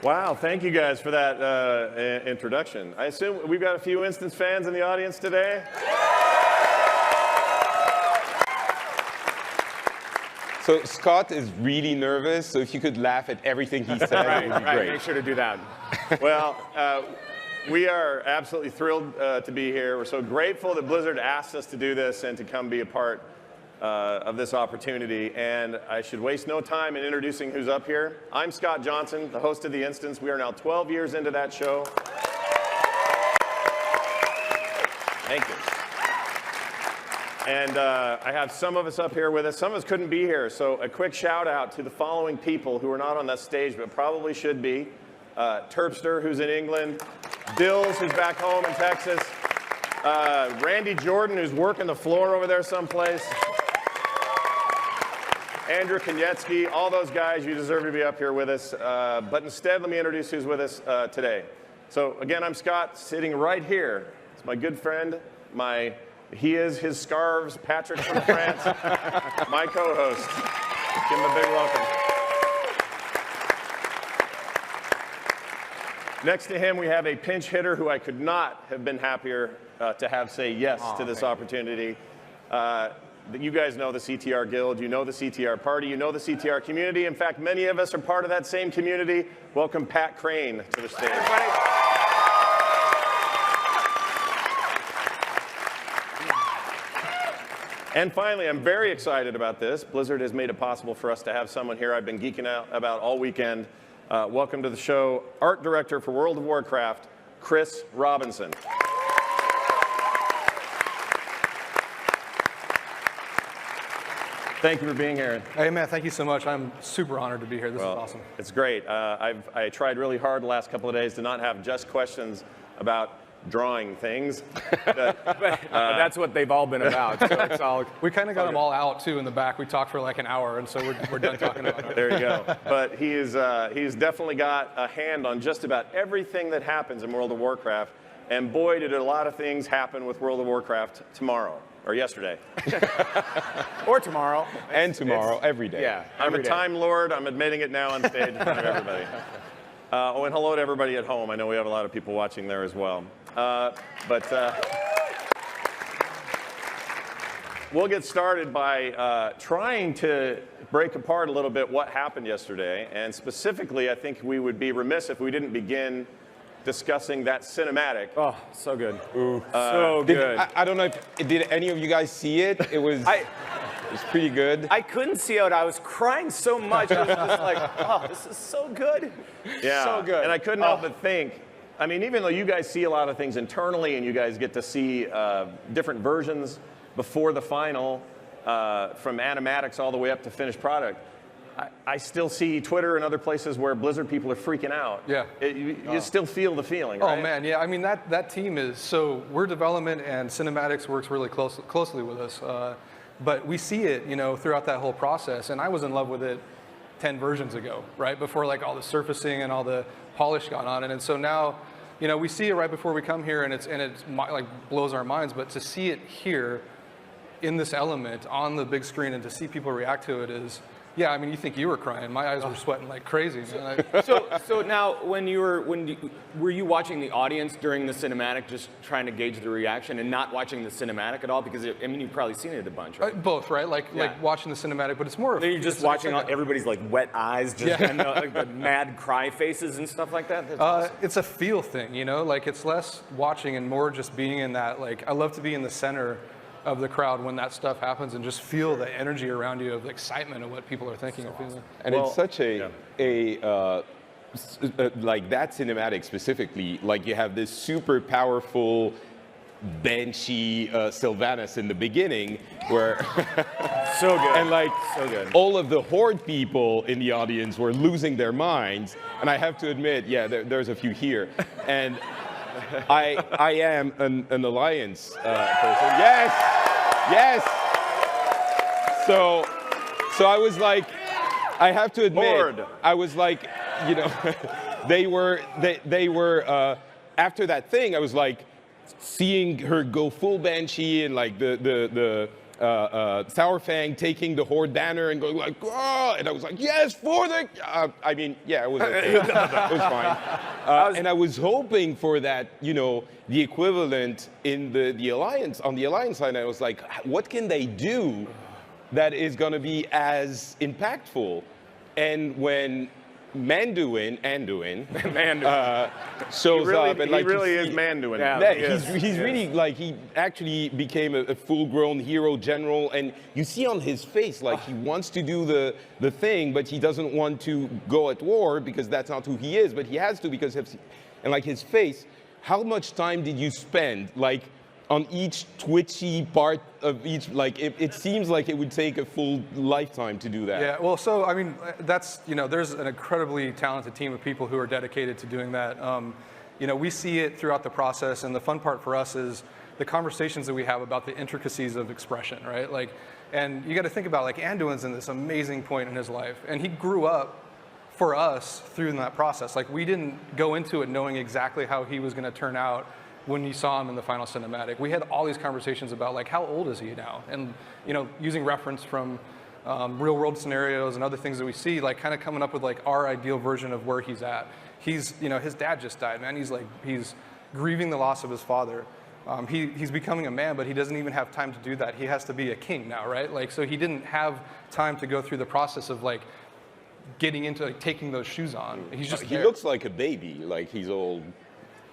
Wow, thank you guys for that introduction. I assume we've got a few Instance fans in the audience today? So Scott is really nervous, so if you could laugh at everything he said, it would be great. Make sure to do that. Well, we are absolutely thrilled to be here. We're so grateful that Blizzard asked us to do this and to come be a part of this opportunity. And I should waste no time in introducing who's up here. I'm Scott Johnson, the host of The Instance. We are now 12 years into that show. Thank you. And I have some of us up here with us. Some of us couldn't be here. So a quick shout out to the following people who are not on that stage but probably should be. Terpster, who's in England. Dills, who's back home in Texas. Randy Jordan, who's working the floor over there someplace. Andrew Koniecki, all those guys, you deserve to be up here with us. But instead, let me introduce who's with us today. So again, I'm Scott, sitting right here. It's my good friend, his scarves, Patrick from France, my co-host. Give him a big welcome. Next to him, we have a pinch hitter who I could not have been happier to have say yes to this opportunity. You guys know the CTR Guild, you know the CTR Party, you know the CTR community. In fact, many of us are part of that same community. Welcome Pat Crane to the stage. And finally, I'm very excited about this. Blizzard has made it possible for us to have someone here I've been geeking out about all weekend. Welcome to the show, Art Director for World of Warcraft, Chris Robinson. Thank you for being here. Hey, man, thank you so much. I'm super honored to be here. This is awesome. It's great. I tried really hard the last couple of days to not have just questions about drawing things. But that's what they've all been about. So it's all. We kind of got them all out, too, in the back. We talked for like an hour, and so we're done talking about it. There you go. But he's definitely got a hand on just about everything that happens in World of Warcraft. And boy, did a lot of things happen with World of Warcraft tomorrow. Or yesterday. Or tomorrow. And tomorrow, every day. Yeah. I'm a Time Lord. I'm admitting it now on stage in front of everybody. And hello to everybody at home. I know we have a lot of people watching there as well. We'll get started by trying to break apart a little bit what happened yesterday. And specifically, I think we would be remiss if we didn't begin discussing that cinematic. Oh, so good. So good. I don't know if did any of you guys see it. It was pretty good. I couldn't see it. I was crying so much. I was just like, oh, this is so good. Yeah. So good. And I couldn't help but think, I mean, even though you guys see a lot of things internally and you guys get to see different versions before the final, from animatics all the way up to finished product, I still see Twitter and other places where Blizzard people are freaking out. Yeah. You still feel the feeling, right? Oh, man, yeah. I mean, that team is, so we're development and cinematics works really closely with us. But we see it, throughout that whole process. And I was in love with it 10 versions ago, right? Before like all the surfacing and all the polish got on it. And so now, we see it right before we come here and it's like blows our minds. But to see it here in this element on the big screen and to see people react to it is, yeah, I mean, you think you were crying. My eyes were sweating like crazy. So now, were you watching the audience during the cinematic, just trying to gauge the reaction, and not watching the cinematic at all? Because you've probably seen it a bunch, right? Both, right? Like watching the cinematic, but it's more. Then you're just watching everybody's like wet eyes, and the mad cry faces and stuff like that. That's awesome. It's a feel thing, Like it's less watching and more just being in that. Like I love to be in the center of the crowd when that stuff happens and just feel the energy around you of the excitement of what people are thinking and feeling. And it's such like that cinematic specifically, like you have this super powerful Banshee Sylvanas in the beginning where so good. And like so good. All of the Horde people in the audience were losing their minds. And I have to admit, there's a few here. And I am an Alliance person. Yes. So I was like, I have to admit, Horde. I was like, they were after that thing. I was like, seeing her go full Banshee and like the Sour Fang taking the Horde banner and going like, oh, and I was like, yes, for the, I mean, yeah, it was okay. It was fine. And I was hoping for that, you know, the equivalent in the Alliance, on the Alliance side. I was like, what can they do that is going to be as impactful? And when Anduin shows up, and like he really is Manduin. Yeah, he's really like, he actually became a full-grown hero general, and you see on his face like he wants to do the thing, but he doesn't want to go at war because that's not who he is, but he has to because and like his face. How much time did you spend like on each twitchy part of each, like it seems like it would take a full lifetime to do that. Yeah, well, so I mean, that's, you know, there's an incredibly talented team of people who are dedicated to doing that. You know, we see it throughout the process, and the fun part for us is the conversations that we have about the intricacies of expression, right? Like, and you got to think about, like, Anduin's in this amazing point in his life, and he grew up for us through that process. Like, we didn't go into it knowing exactly how he was going to turn out when you saw him in the final cinematic. We had all these conversations about, like, how old is he now? And, you know, using reference from real world scenarios and other things that we see, like kind of coming up with like our ideal version of where he's at. He's, you know, his dad just died, man. He's grieving the loss of his father. He's becoming a man, but he doesn't even have time to do that. He has to be a king now, right? Like, so he didn't have time to go through the process of like getting into like taking those shoes on. He's just he looks like a baby, like he's old.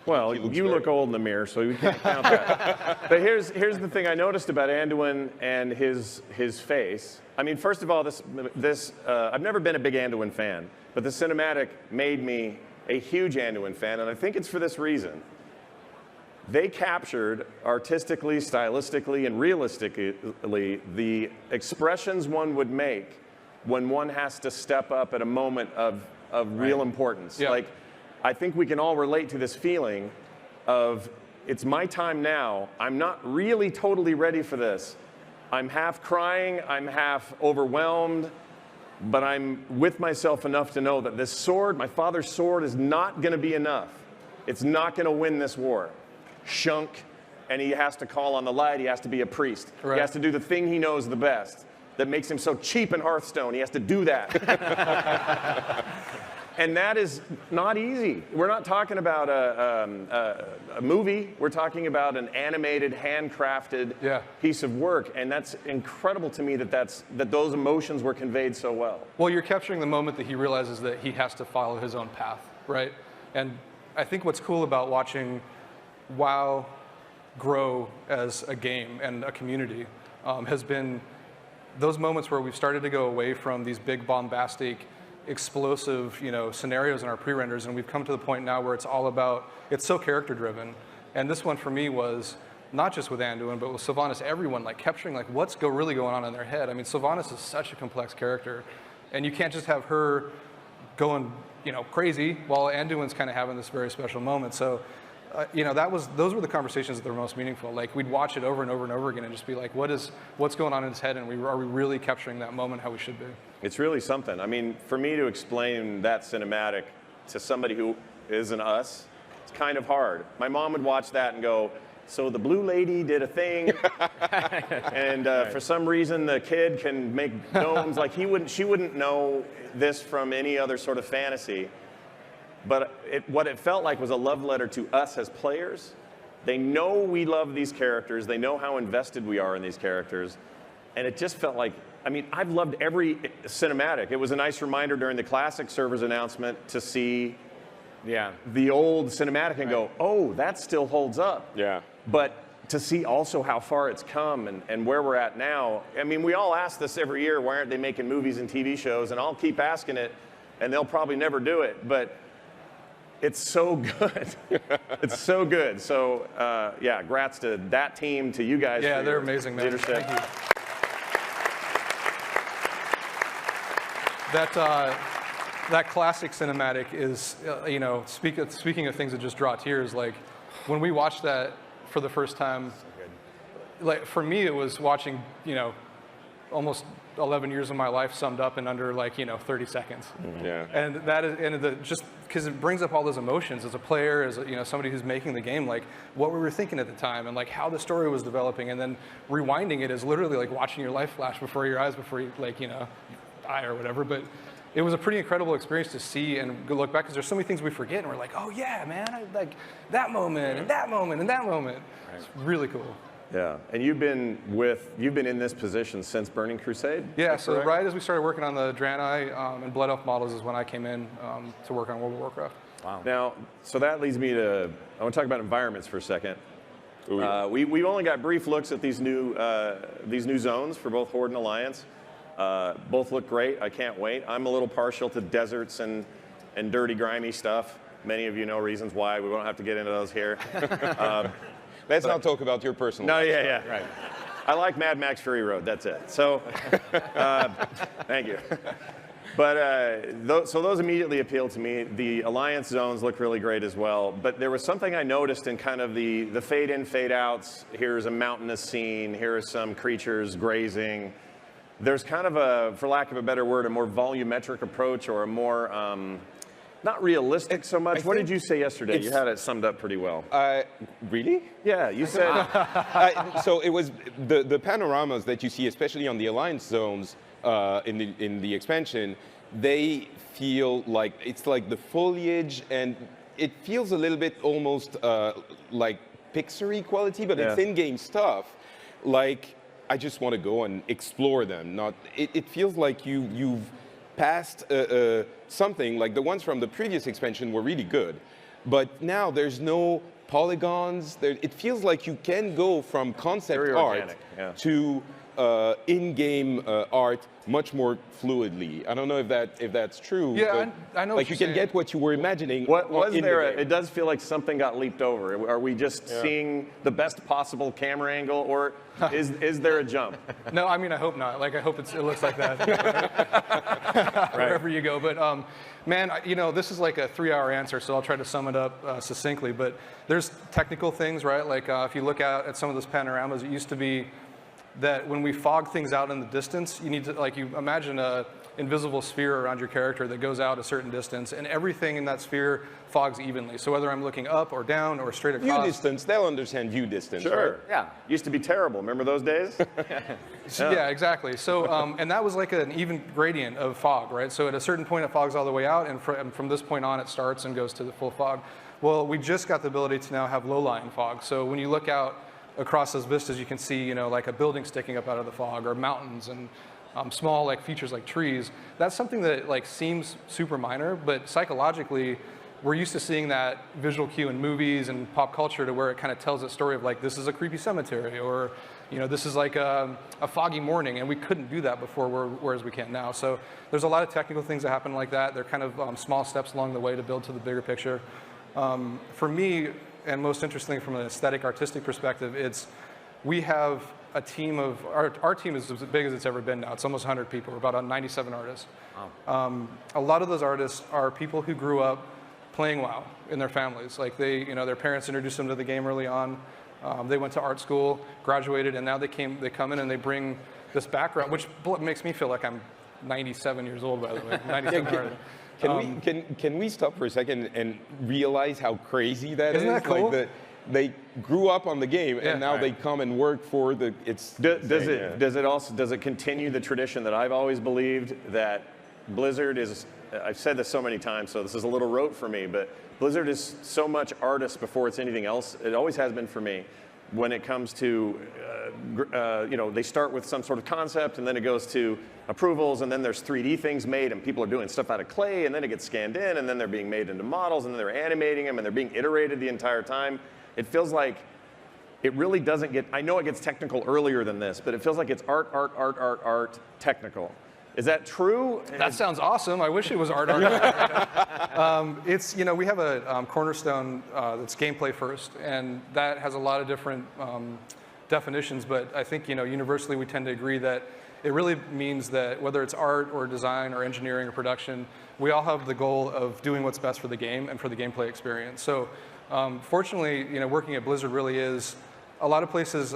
Well, you look old in the mirror, so we can't count that. But here's the thing I noticed about Anduin and his face. I mean, first of all, I've never been a big Anduin fan, but the cinematic made me a huge Anduin fan, and I think it's for this reason. They captured artistically, stylistically, and realistically the expressions one would make when one has to step up at a moment of real importance. Yeah. Like, I think we can all relate to this feeling of, it's my time now. I'm not really totally ready for this. I'm half crying, I'm half overwhelmed, but I'm with myself enough to know that this sword, my father's sword, is not going to be enough. It's not going to win this war. Shunk, and he has to call on the light. He has to be a priest. Right. He has to do the thing he knows the best that makes him so cheap in Hearthstone. He has to do that. And that is not easy. We're not talking about a movie. We're talking about an animated, handcrafted piece of work. And that's incredible to me that those emotions were conveyed so well. Well, you're capturing the moment that he realizes that he has to follow his own path, right? And I think what's cool about watching WoW grow as a game and a community has been those moments where we've started to go away from these big bombastic explosive, you know, scenarios in our pre-renders, and we've come to the point now where it's all about, it's so character driven. And this one for me was not just with Anduin, but with Sylvanas, everyone like capturing like what's really going on in their head. I mean, Sylvanas is such a complex character, and you can't just have her going, you know, crazy while Anduin's kind of having this very special moment. So, you know, those were the conversations that were most meaningful. Like, we'd watch it over and over and over again and just be like, what's going on in his head, and are we really capturing that moment how we should be? It's really something. I mean, for me to explain that cinematic to somebody who isn't us, it's kind of hard. My mom would watch that and go, so the blue lady did a thing, and for some reason the kid can make gnomes. Like, she wouldn't know this from any other sort of fantasy. But what it felt like was a love letter to us as players. They know we love these characters. They know how invested we are in these characters. And it just felt like, I mean, I've loved every cinematic. It was a nice reminder during the classic servers announcement to see the old cinematic and go, oh, that still holds up. Yeah. But to see also how far it's come and where we're at now. I mean, we all ask this every year, why aren't they making movies and TV shows? And I'll keep asking it, and they'll probably never do it. But it's so good. It's so good. So, yeah, congrats to that team, to you guys. Yeah, they're amazing, man. Leadership. Thank you. That classic cinematic is, you know, speaking of things that just draw tears, like, when we watched that for the first time, like, for me, it was watching, you know, almost 11 years of my life summed up in under like 30 seconds. Yeah. And that is just because it brings up all those emotions as a player, as somebody who's making the game, like what we were thinking at the time and like how the story was developing, and then rewinding it is literally like watching your life flash before your eyes before you die or whatever. But it was a pretty incredible experience to see and look back, because there's so many things we forget, and we're like, oh yeah, man, I like that moment and that moment and that moment. Right. It's really cool. Yeah, and you've been in this position since Burning Crusade? Yeah, so right as we started working on the Draenei and Blood Elf models is when I came in to work on World of Warcraft. Wow. Now, so that leads me to, I want to talk about environments for a second. We've only got brief looks at these new zones for both Horde and Alliance. Both look great. I can't wait. I'm a little partial to deserts and dirty, grimy stuff. Many of you know reasons why. We won't have to get into those here. Let's not talk about your personal life. Yeah. Right. I like Mad Max Fury Road. That's it. So, thank you. But so those immediately appealed to me. The Alliance zones look really great as well. But there was something I noticed in kind of the fade in, fade outs. Here's a mountainous scene. Here are some creatures grazing. There's kind of a, for lack of a better word, a more volumetric approach, or a more not realistic so much. What did you say yesterday? You had it summed up pretty well. Really? Yeah, you said. So it was the panoramas that you see, especially on the Alliance zones in the expansion. They feel like it's like the foliage, and it feels a little bit almost like Pixar-y quality, but it's in-game stuff. Like, I just want to go and explore them. It feels like you've passed something like the ones from the previous expansion were really good, but now there's no polygons. It feels like you can go from concept art to in-game art much more fluidly. I don't know if that's true. Yeah, I know. Like you can get what you were imagining. What was there? It does feel like something got leaped over. Are we just seeing the best possible camera angle, or is there a jump? No, I mean, I hope not. Like, I hope it looks like that wherever you go. But man, this is like a 3-hour answer, so I'll try to sum it up succinctly. But there's technical things, right? Like if you look out at some of those panoramas, it used to be that when we fog things out in the distance, you need to, like, you imagine a invisible sphere around your character that goes out a certain distance, and everything in that sphere fogs evenly. So whether I'm looking up or down or straight across. View distance, they'll understand view distance. Sure. Right? Yeah. Used to be terrible. Remember those days? Yeah, exactly. So, and that was like an even gradient of fog, right? So at a certain point, it fogs all the way out, and from this point on, it starts and goes to the full fog. Well, we just got the ability to now have low-lying fog. So when you look out across those vistas, you can see, like a building sticking up out of the fog, or mountains, and small like features like trees. That's something that like seems super minor, but psychologically, we're used to seeing that visual cue in movies and pop culture, to where it kind of tells a story of like, this is a creepy cemetery, or this is like a foggy morning, and we couldn't do that before, whereas we can now. So there's a lot of technical things that happen like that. They're kind of small steps along the way to build to the bigger picture. For me, and most interesting from an aesthetic, artistic perspective, we have a team of, our team is as big as it's ever been now. It's almost 100 people. We're about 97 artists. Wow. A lot of those artists are people who grew up playing WoW in their families. Like their parents introduced them to the game early on. They went to art school, graduated, and now they come in and they bring this background, which makes me feel like I'm 97 years old, by the way. 97 artists. Can we stop for a second and realize how crazy that is? Isn't that cool? Like they grew up on the game, and now they come and work for the. Does it continue the tradition that I've always believed, that Blizzard is? I've said this so many times, so this is a little rote for me, but Blizzard is so much artist before it's anything else. It always has been for me. When it comes to, they start with some sort of concept, and then it goes to approvals, and then there's 3D things made, and people are doing stuff out of clay, and then it gets scanned in, and then they're being made into models, and then they're animating them, and they're being iterated the entire time. It feels like it really doesn't get, I know it gets technical earlier than this, but it feels like it's art, technical. Is that true? That sounds awesome. I wish it was art. It's, we have a cornerstone that's gameplay first, and that has a lot of different definitions, but I think, universally we tend to agree that it really means that whether it's art or design or engineering or production, we all have the goal of doing what's best for the game and for the gameplay experience. So fortunately, working at Blizzard really is, a lot of places,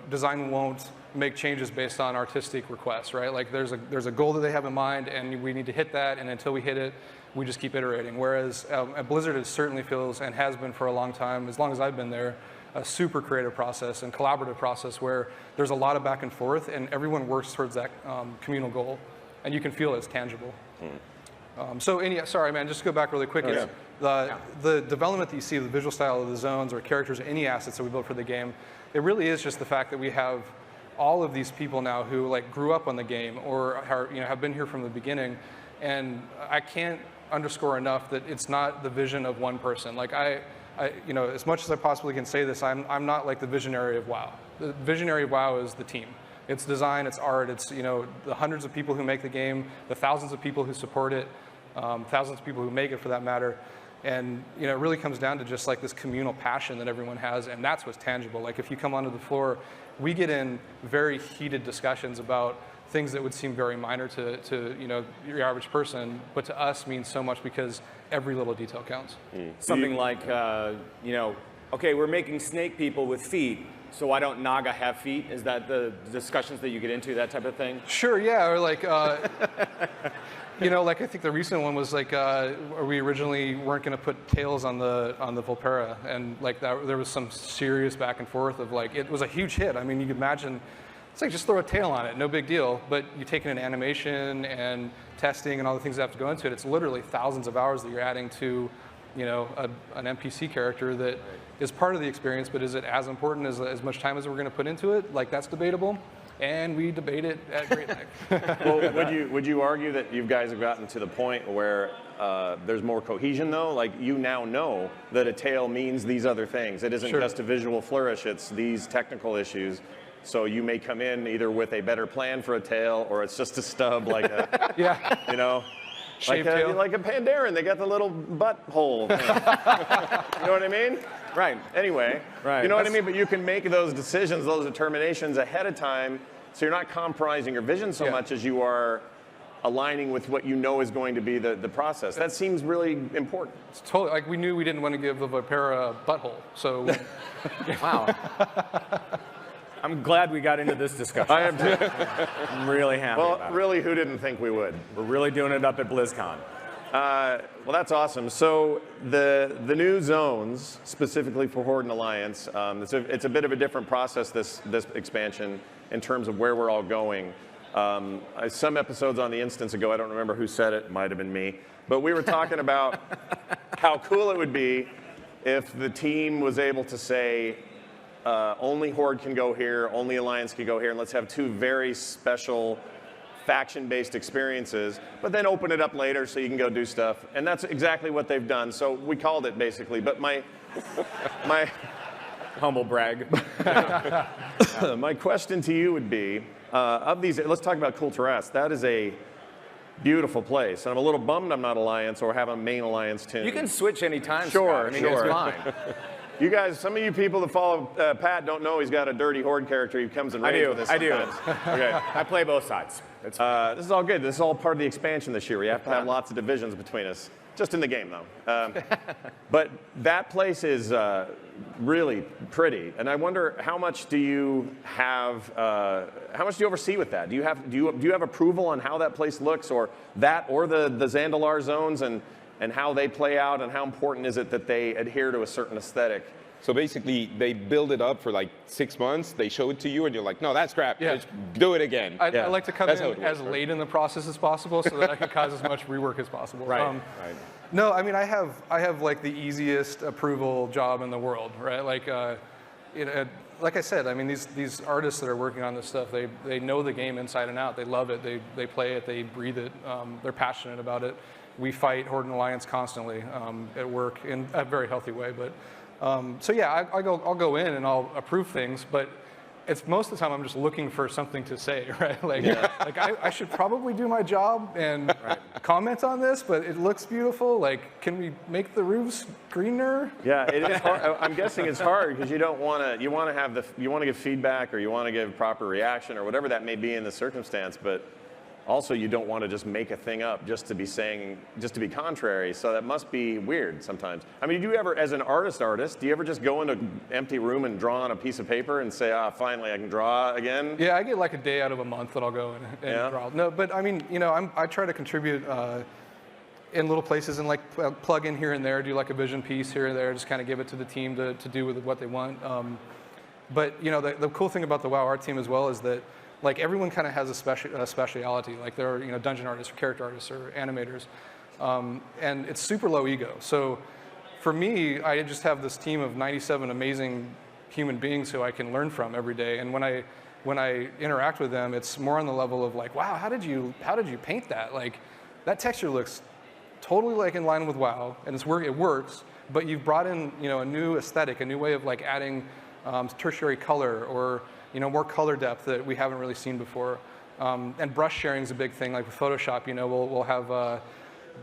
design won't make changes based on artistic requests, right? Like there's a goal that they have in mind, and we need to hit that, and until we hit it, we just keep iterating. Whereas at Blizzard, it certainly feels, and has been for a long time, as long as I've been there, a super creative process and collaborative process where there's a lot of back and forth, and everyone works towards that communal goal, and you can feel it's tangible. Sorry, man, just to go back really quick. The development that you see, the visual style of the zones or characters, any assets that we built for the game, it really is just the fact that we have all of these people now who like grew up on the game or are, have been here from the beginning, and I can't underscore enough that it's not the vision of one person. Like as much as I possibly can say this, I'm not like the visionary of WoW. The visionary of WoW is the team. It's design, it's art, it's the hundreds of people who make the game, the thousands of people who support it, thousands of people who make it for that matter. And it really comes down to just like this communal passion that everyone has, and that's what's tangible. Like if you come onto the floor, we get in very heated discussions about things that would seem very minor to your average person, but to us means so much because every little detail counts. Something like okay, we're making snake people with feet, so why don't Naga have feet? Is that the discussions that you get into, that type of thing? Sure, yeah, or like like I think the recent one was like, we originally weren't going to put tails on the Volpera, and like there was some serious back and forth of like, it was a huge hit. I mean, you could imagine, it's like just throw a tail on it, no big deal. But you take in an animation and testing and all the things that have to go into it. It's literally thousands of hours that you're adding to, an NPC character that is part of the experience. But is it as important as much time as we're going to put into it? Like that's debatable. And we debate it at great length. Well, would you argue that you guys have gotten to the point where there's more cohesion, though? Like you now know that a tail means these other things. It isn't just a visual flourish. It's these technical issues. So you may come in either with a better plan for a tail, or it's just a stub, like a Shaved tail. Like a Pandaren. They got the little butt hole. You know what I mean? Right. Anyway, right. You know what I mean? But you can make those decisions, those determinations ahead of time, so you're not compromising your vision so much as you are aligning with what you know is going to be the process. That seems really important. It's totally, like we knew we didn't want to give the Vipera a butthole, so. Wow. I'm glad we got into this discussion. I am too. I'm really happy about it. Really, who didn't think we would? We're really doing it up at BlizzCon. Well, that's awesome. So the new zones, specifically for Horde and Alliance, it's a bit of a different process, this expansion, in terms of where we're all going. Some episodes on the instance ago, I don't remember who said it might have been me, but we were talking about how cool it would be if the team was able to say, only Horde can go here, only Alliance can go here, and let's have two very special faction-based experiences, but then open it up later so you can go do stuff. And that's exactly what they've done. So we called it basically, but my humble brag. My question to you would be, of these, let's talk about Kulturas. That is a beautiful place. And I'm a little bummed I'm not Alliance or have a main Alliance tune. You can switch anytime, Sure, Scott. I mean, it's fine. You guys, some of you people that follow Pat don't know he's got a dirty Horde character. He comes and raids with us sometimes. Okay. I play both sides. This is all good. This is all part of the expansion this year. We have to have lots of divisions between us. Just in the game, though. But that place is really pretty. And I wonder, how much do you have, how much do you oversee with that? Do you have approval on how that place looks, or that, or the Zandalar zones, and how they play out, and how important is it that they adhere to a certain aesthetic? So basically, they build it up for like 6 months, they show it to you, and you're like, no, that's crap, Yeah. just do it again. I like to come That's in how it works, as right? late in the process as possible so that I can cause as much rework as possible. Right. Right. No, I mean, I have like the easiest approval job in the world, right? Like, like I said, I mean, these artists that are working on this stuff, they know the game inside and out. They love it. They play it. They breathe it. They're passionate about it. We fight Horde and Alliance constantly at work in a very healthy way. But so yeah, I'll go in and I'll approve things, but it's most of the time I'm just looking for something to say, right? Like, like I should probably do my job and comment on this, but it looks beautiful. Like, can we make the roofs greener? Yeah, it is hard. I'm guessing it's hard because you don't want to. You want to give feedback, or you want to give proper reaction, or whatever that may be in the circumstance. But also you don't want to just make a thing up just to be contrary. So that must be weird sometimes. I mean, do you ever, as an artist, do you ever just go into an empty room and draw on a piece of paper and say, finally I can draw again? Yeah, I get like a day out of a month that I'll go and draw. No, but I mean, you know, I try to contribute in little places and like plug in here and there, do like a vision piece here and there, just kind of give it to the team to do with what they want. But you know, the cool thing about the WoW art team as well is that like everyone kind of has a speciality. Like there are, you know, dungeon artists or character artists or animators, and it's super low ego. So for me, I just have this team of 97 amazing human beings who I can learn from every day. And when I interact with them, it's more on the level of like, wow, how did you paint that? Like that texture looks totally like in line with WoW, and it works. But you've brought in, you know, a new aesthetic, a new way of like adding tertiary color or, you know, more color depth that we haven't really seen before. And brush sharing is a big thing. Like with Photoshop, you know, we'll have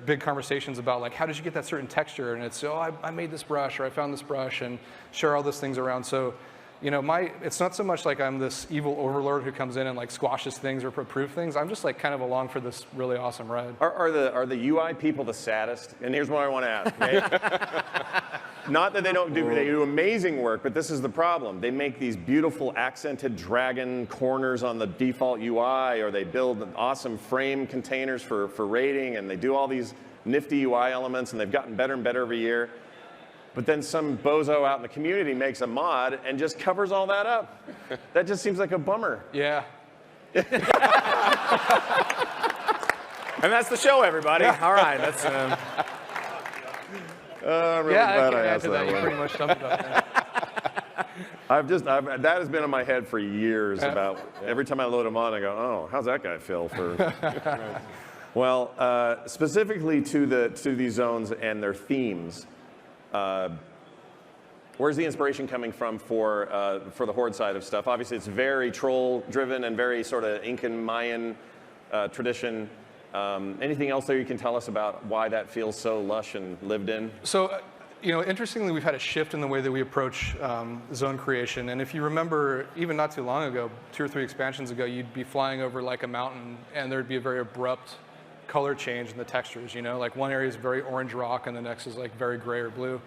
big conversations about like, how did you get that certain texture? And it's, I made this brush or I found this brush, and share all those things around. So, you know, it's not so much like I'm this evil overlord who comes in and like squashes things or approves things. I'm just like kind of along for this really awesome ride. Are the UI people the saddest? And here's what I want to ask. Okay? Not that they do amazing work, but this is the problem. They make these beautiful accented dragon corners on the default UI, or they build awesome frame containers for rating, and they do all these nifty UI elements, and they've gotten better and better every year. But then some bozo out in the community makes a mod and just covers all that up. That just seems like a bummer. Yeah. And that's the show, everybody. All right, that's. I'm really glad I asked that You one. pretty much summed it up. That has been in my head for years. About every time I load them on, I go, oh, how's that guy feel for? Well, specifically to these zones and their themes. Where's the inspiration coming from for the Horde side of stuff? Obviously, it's very troll-driven and very sort of Incan Mayan tradition. Anything else there you can tell us about why that feels so lush and lived in? So, you know, interestingly, we've had a shift in the way that we approach zone creation. And if you remember, even not too long ago, 2 or 3 expansions ago, you'd be flying over like a mountain, and there'd be a very abrupt color change in the textures. You know, like one area is very orange rock, and the next is like very gray or blue.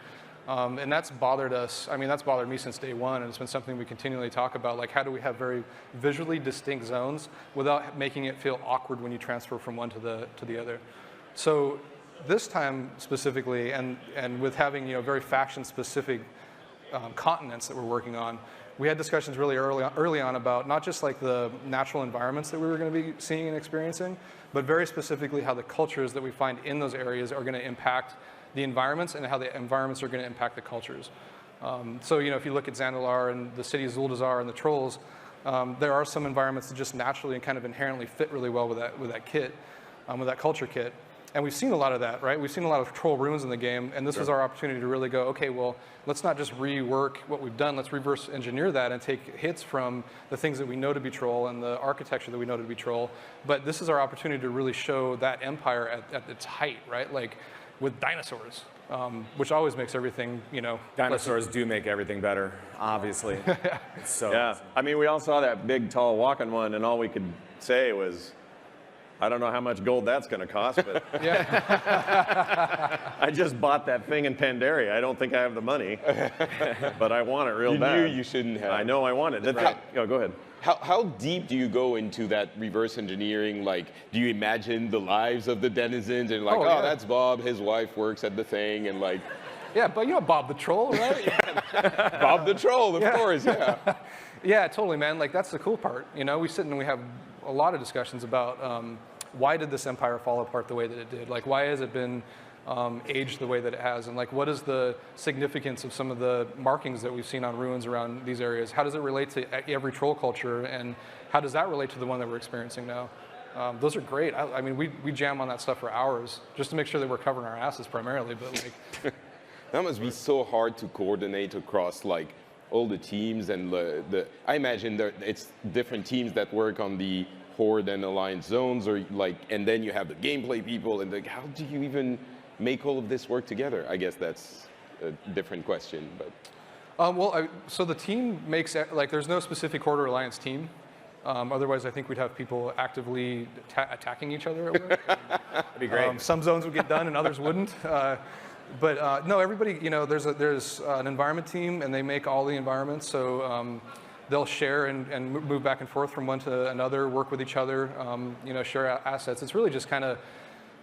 And that's bothered us. I mean, that's bothered me since day one, and it's been something we continually talk about. Like, how do we have very visually distinct zones without making it feel awkward when you transfer from one to the other? So this time specifically, and with having, you know, very faction-specific continents that we're working on, we had discussions really early on about not just like the natural environments that we were going to be seeing and experiencing, but very specifically how the cultures that we find in those areas are going to impact the environments and how the environments are going to impact the cultures. So, you know, if you look at Zandalar and the city of Zuldazar and the trolls, there are some environments that just naturally and kind of inherently fit really well with that kit, with that culture kit. And we've seen a lot of that, right? We've seen a lot of troll ruins in the game, and this was our opportunity to really go, okay, well, let's not just rework what we've done, let's reverse engineer that and take hits from the things that we know to be troll and the architecture that we know to be troll. But this is our opportunity to really show that empire at its height, right? Like with dinosaurs, which always makes everything, you know. Dinosaurs do make everything better, obviously. So Yeah, I mean, we all saw that big, tall, walking one, and all we could say was, I don't know how much gold that's going to cost, but I just bought that thing in Pandaria. I don't think I have the money, but I want it real You bad. knew you shouldn't have. I know I want it. Right. Oh, go ahead. How deep do you go into that reverse engineering? Like, do you imagine the lives of the denizens and like, yeah. that's Bob, his wife works at the thing, and like, Yeah, but you know Bob the Troll, right? Bob the Troll, of course, yeah. Yeah, totally, man. Like, that's the cool part. You know, we sit and we have a lot of discussions about why did this empire fall apart the way that it did? Like, why has it been aged the way that it has? And like, what is the significance of some of the markings that we've seen on ruins around these areas? How does it relate to every troll culture? And how does that relate to the one that we're experiencing now? Those are great. I mean, we jam on that stuff for hours just to make sure that we're covering our asses primarily, but like... That must be so hard to coordinate across like all the teams and I imagine it's different teams that work on the Horde and Alliance zones, or like, and then you have the gameplay people, and like, how do you even make all of this work together? I guess that's a different question, but. So the team makes, like, there's no specific Horde or Alliance team. Otherwise, I think we'd have people actively attacking each other at work. That'd be great. Some zones would get done and others wouldn't. But no, everybody, there's an environment team, and they make all the environments. So they'll share and move back and forth from one to another, work with each other, share assets. It's really just kind of,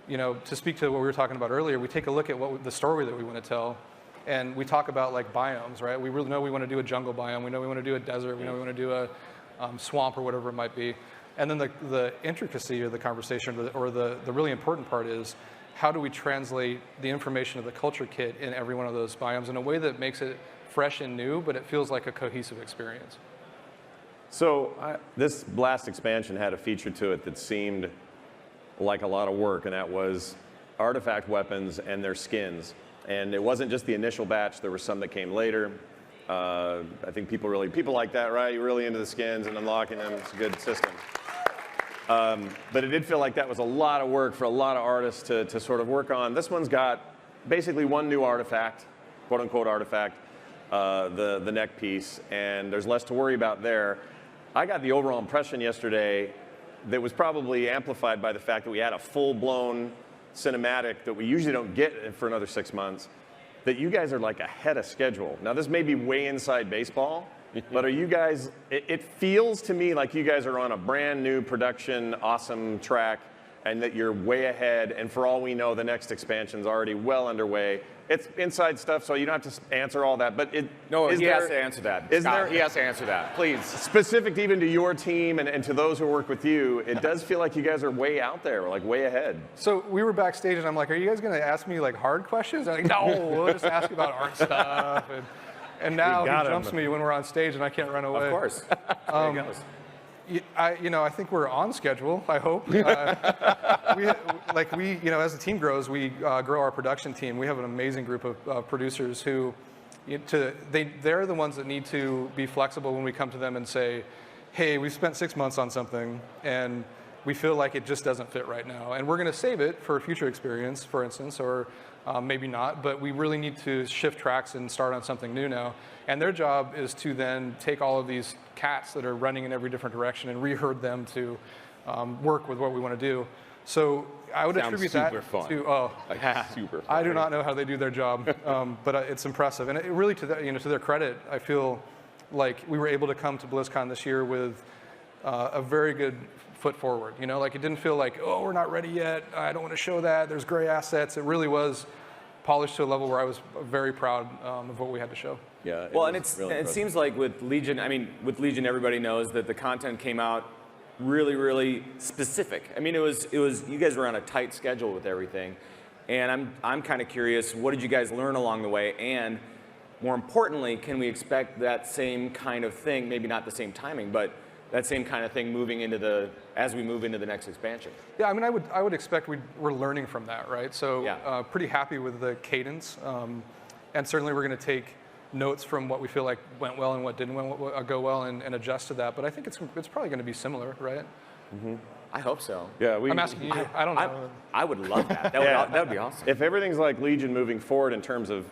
to speak to what we were talking about earlier, we take a look at the story that we want to tell, and we talk about like biomes, right? We really know we want to do a jungle biome. We know we want to do a desert. We know we want to do a swamp or whatever it might be. And then the intricacy of the conversation, or the really important part is, how do we translate the information of the culture kit in every one of those biomes in a way that makes it fresh and new, but it feels like a cohesive experience? So this Blast expansion had a feature to it that seemed like a lot of work, and that was artifact weapons and their skins. And it wasn't just the initial batch, there were some that came later. I think people like that, right? You're really into the skins and unlocking them. It's a good system. But it did feel like that was a lot of work for a lot of artists to sort of work on. This one's got basically one new artifact, quote unquote artifact, the neck piece, and there's less to worry about there. I got the overall impression yesterday that was probably amplified by the fact that we had a full-blown cinematic that we usually don't get for another 6 months, that you guys are like ahead of schedule. Now this may be way inside baseball, but are you guys, it feels to me like you guys are on a brand new production, awesome track, and that you're way ahead, and for all we know, the next expansion's already well underway. It's inside stuff, so you don't have to answer all that, but he has to answer that. He has to answer that, please. Specific even to your team and to those who work with you, it does feel like you guys are way out there, like way ahead. So we were backstage, and I'm like, are you guys going to ask me like hard questions? They're like, no, we'll just ask about art stuff. And now he jumps me when we're on stage, and I can't run away. Of course. There he goes. I think we're on schedule, I hope. As the team grows, we grow our production team. We have an amazing group of producers who, they're the ones that need to be flexible when we come to them and say, hey, we've spent 6 months on something, and we feel like it just doesn't fit right now. And we're going to save it for a future experience, for instance, or maybe not, but we really need to shift tracks and start on something new now. And their job is to then take all of these cats that are running in every different direction and reherd them to work with what we want to do. So I would attribute that to, super fun. I do not know how they do their job, but it's impressive. And it really, to their credit, I feel like we were able to come to BlizzCon this year with a very good foot forward. Like it didn't feel like, oh, we're not ready yet. I don't want to show that. There's gray assets. It really was polished to a level where I was very proud of what we had to show. Yeah. Well, and it seems like with Legion, everybody knows that the content came out really, really specific. I mean, it was you guys were on a tight schedule with everything, and I'm kind of curious, what did you guys learn along the way? And more importantly, can we expect that same kind of thing, maybe not the same timing, but that same kind of thing as we move into the next expansion? Yeah, I would expect we're learning from that, right? So yeah. Pretty happy with the cadence, and certainly we're going to take notes from what we feel like went well and what didn't go well and adjust to that. But I think it's probably going to be similar, right? Mm-hmm. I hope so. Yeah, I'm asking you. I don't know. I would love that. That would be awesome. If everything's like Legion moving forward in terms of,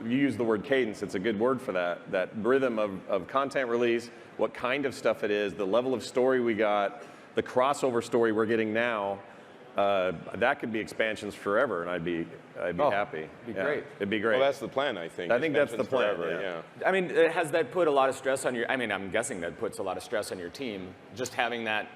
you use the word cadence, it's a good word for that rhythm of content release, what kind of stuff it is, the level of story we got, the crossover story we're getting now, that could be expansions forever, and I'd be happy. It'd be great. It'd be great. Well, that's the plan, I think. I think that's the plan, forever, yeah. I mean, has that put a lot of stress on I'm guessing that puts a lot of stress on your team, just having that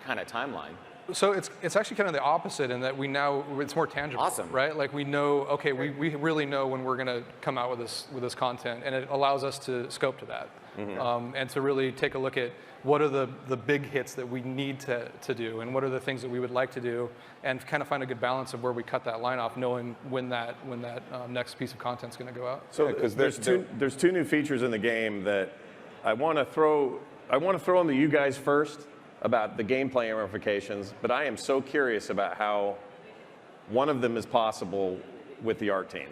kind of timeline. So it's actually kind of the opposite in that it's more tangible. Awesome. Right? Like we know, okay, we really know when we're going to come out with this content, and it allows us to scope to that. Mm-hmm. And to really take a look at what are the big hits that we need to do, and what are the things that we would like to do, and kind of find a good balance of where we cut that line off, knowing when that next piece of content is going to go out. So because there's two new features in the game that I want to throw them to you guys first about the gameplay ramifications, but I am so curious about how one of them is possible with the art team.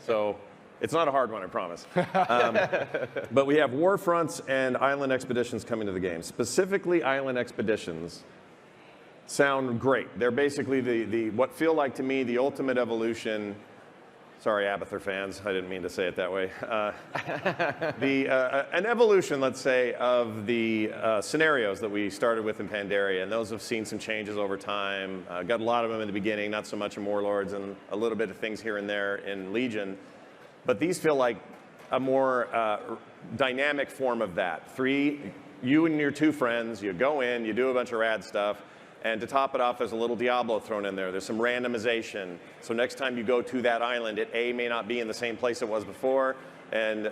So it's not a hard one, I promise. But we have Warfronts and Island Expeditions coming to the game. Specifically, Island Expeditions sound great. They're basically what feel like to me the ultimate evolution Sorry, Abathur fans. I didn't mean to say it that way. An evolution, let's say, of the scenarios that we started with in Pandaria, and those have seen some changes over time. Got a lot of them in the beginning, not so much in Warlords, and a little bit of things here and there in Legion. But these feel like a more dynamic form of that. You and your 2 friends, you go in, you do a bunch of rad stuff, and to top it off, there's a little Diablo thrown in there. There's some randomization. So next time you go to that island, it A, may not be in the same place it was before, and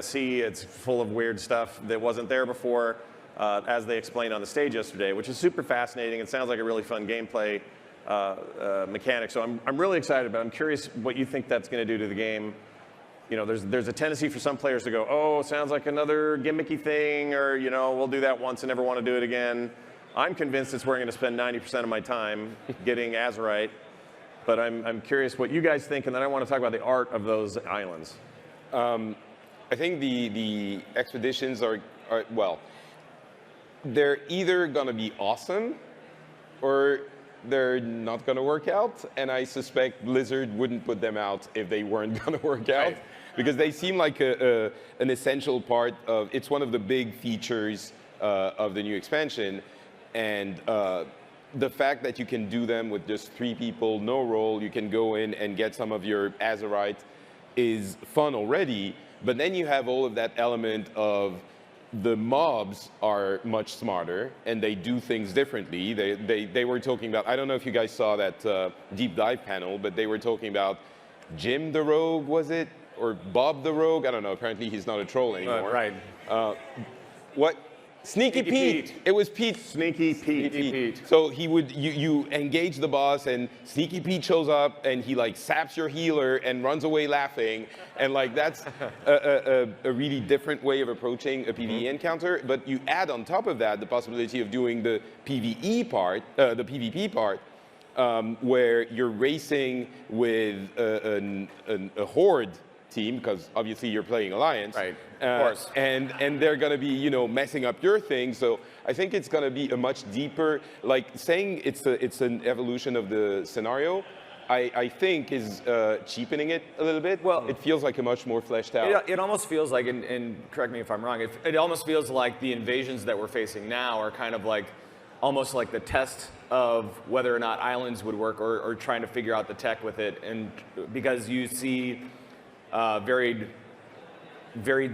C, it's full of weird stuff that wasn't there before, as they explained on the stage yesterday, which is super fascinating. It sounds like a really fun gameplay mechanic. So I'm really excited about it. I'm curious what you think that's going to do to the game. You know, there's a tendency for some players to go, oh, sounds like another gimmicky thing, or, you know, we'll do that once and never want to do it again. I'm convinced it's where I'm going to spend 90% of my time getting Azerite, but I'm curious what you guys think, and then I want to talk about the art of those islands. I think the expeditions are, well, they're either going to be awesome or they're not going to work out, and I suspect Blizzard wouldn't put them out if they weren't going to work out, because they seem like an essential part of, it's one of the big features of the new expansion. And the fact that you can do them with just 3 people, no role, you can go in and get some of your Azerite is fun already. But then you have all of that element of the mobs are much smarter and they do things differently. They were talking about, I don't know if you guys saw that deep dive panel, but they were talking about Jim the Rogue, was it? Or Bob the Rogue? I don't know. Apparently he's not a troll anymore. Right. What? Sneaky Pete. It was Pete. Sneaky Pete. So he would, you engage the boss, and Sneaky Pete shows up, and he like saps your healer and runs away laughing, and like that's a really different way of approaching a PvE encounter. But you add on top of that the possibility of doing the PvE part, the PvP part, where you're racing with a horde team, because obviously you're playing Alliance, right? Of course. And they're going to be, you know, messing up your thing. So I think it's going to be a much deeper, like saying it's an evolution of the scenario, I think is cheapening it a little bit. Well, it feels like a much more fleshed out. It almost feels like, and correct me if I'm wrong, it almost feels like the invasions that we're facing now are kind of like, almost like the test of whether or not islands would work, or trying to figure out the tech with it. And because you see varied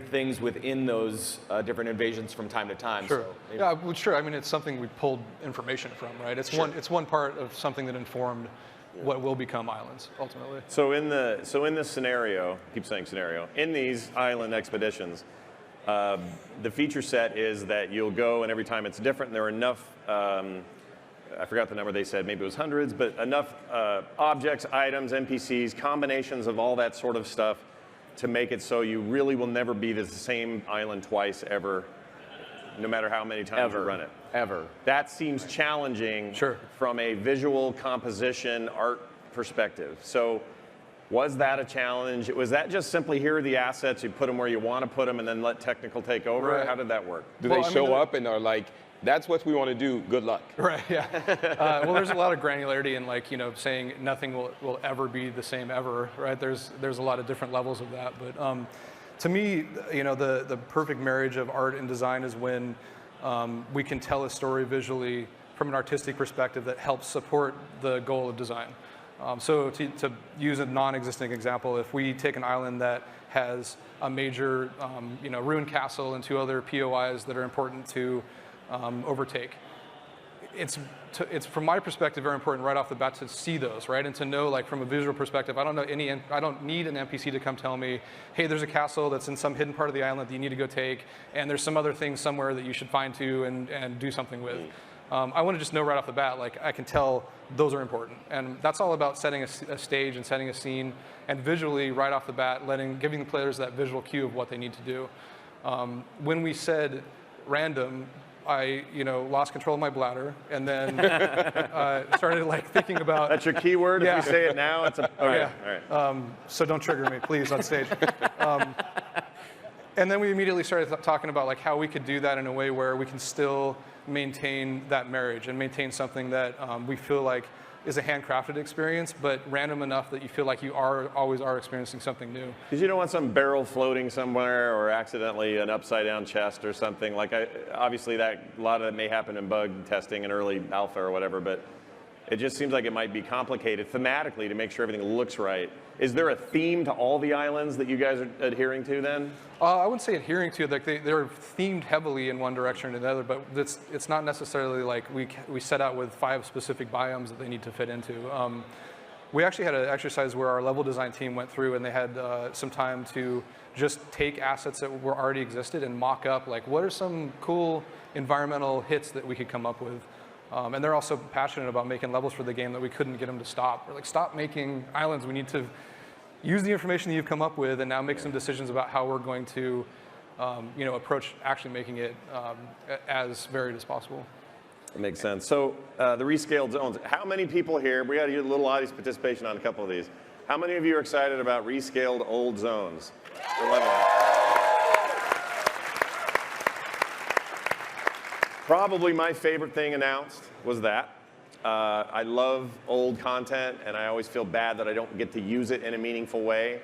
things within those different invasions from time to time. Sure. So Yeah, well, sure. I mean, it's something we pulled information from, right? It's one part of something that informed what will become islands ultimately. So in this scenario, I keep saying scenario, in these island expeditions, the feature set is that you'll go, and every time it's different. And there are enough. I forgot the number they said, maybe it was hundreds, but enough objects, items, NPCs, combinations of all that sort of stuff to make it so you really will never be the same island twice ever, no matter how many times you run it. Ever. That seems challenging from a visual composition art perspective. So was that a challenge? Was that just simply here are the assets, you put them where you want to put them and then let technical take over? Right. How did that work? Do they show up and are like, that's what we want to do, good luck? Right, yeah. Well, there's a lot of granularity in, like, you know, saying nothing will ever be the same ever, right? There's a lot of different levels of that. But to me, you know, the perfect marriage of art and design is when we can tell a story visually from an artistic perspective that helps support the goal of design. So to use a non-existent example, if we take an island that has a major, you know, ruined castle and 2 other POIs that are important to overtake. It's from my perspective very important right off the bat to see those, right, and to know, like, from a visual perspective, I don't need an NPC to come tell me, hey, there's a castle that's in some hidden part of the island that you need to go take, and there's some other thing somewhere that you should find to and do something with. I want to just know right off the bat, like, I can tell those are important, and that's all about setting a stage and setting a scene, and visually right off the bat, giving the players that visual cue of what they need to do. When we said random, I, you know, lost control of my bladder, and then started, like, thinking about. That's your keyword. Yeah. If we say it now, it's a. All right. All right. So don't trigger me, please, on stage. And then we immediately started talking about, like, how we could do that in a way where we can still maintain that marriage and maintain something that we feel like is a handcrafted experience, but random enough that you feel like you always are experiencing something new. Because you don't want some barrel floating somewhere or accidentally an upside down chest or something. Like, obviously a lot of that may happen in bug testing and early alpha or whatever, but it just seems like it might be complicated thematically to make sure everything looks right. Is there a theme to all the islands that you guys are adhering to then? I wouldn't say adhering to, like they're themed heavily in one direction or another, but it's not necessarily like we set out with 5 specific biomes that they need to fit into. We actually had an exercise where our level design team went through and they had some time to just take assets that were already existed and mock up, like what are some cool environmental hits that we could come up with. And they're also passionate about making levels for the game that we couldn't get them to stop. We're like, stop making islands. We need to use the information that you've come up with and now make some decisions about how we're going to approach actually making it as varied as possible. That makes sense. So the rescaled zones, how many people here, we got to get a little audience participation on a couple of these. How many of you are excited about rescaled old zones? For leveling? Probably my favorite thing announced was that. I love old content, and I always feel bad that I don't get to use it in a meaningful way.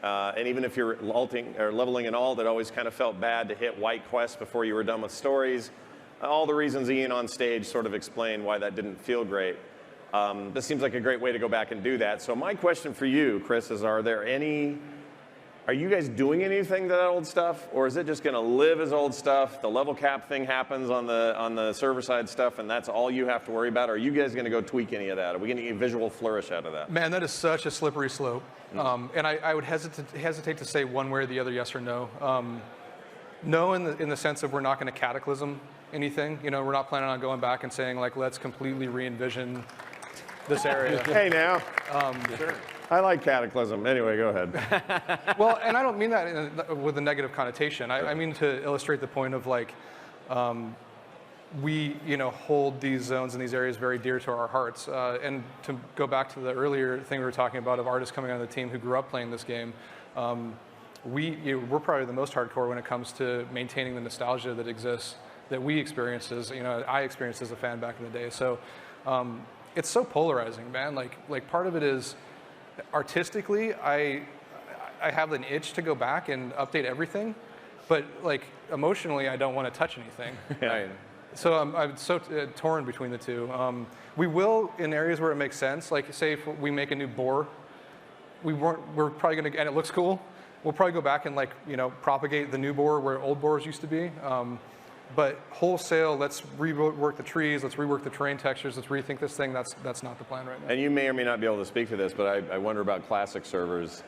And even if you're alting or leveling an alt, it always kind of felt bad to hit white quests before you were done with stories. All the reasons Ian on stage sort of explained why that didn't feel great. This seems like a great way to go back and do that. So my question for you, Chris, is are you guys doing anything to that old stuff, or is it just going to live as old stuff? The level cap thing happens on the server side stuff, and that's all you have to worry about? Or are you guys going to go tweak any of that? Are we going to get visual flourish out of that? Man, that is such a slippery slope. And I would hesitate to say one way or the other, yes or no. No, in the sense of we're not going to cataclysm anything. You know, we're not planning on going back and saying like, let's completely re-envision this area. Hey now. Sure. I like cataclysm. Anyway, go ahead. Well, and I don't mean that with a negative connotation. I mean to illustrate the point of like, we hold these zones and these areas very dear to our hearts. And to go back to the earlier thing we were talking about of artists coming on the team who grew up playing this game, we're probably the most hardcore when it comes to maintaining the nostalgia that exists, that we experienced as, I experienced as a fan back in the day. So it's so polarizing, man. Like part of it is, artistically, I have an itch to go back and update everything, but like emotionally, I don't want to touch anything. Right. So I'm so torn between the two. We will in areas where it makes sense. Like say if we make a new boar, we're probably gonna, and it looks cool. We'll probably go back and like propagate the new boar where old boars used to be. But wholesale, let's rework the trees, let's rework the terrain textures, let's rethink this thing. That's not the plan right now. And you may or may not be able to speak to this, but I wonder about classic servers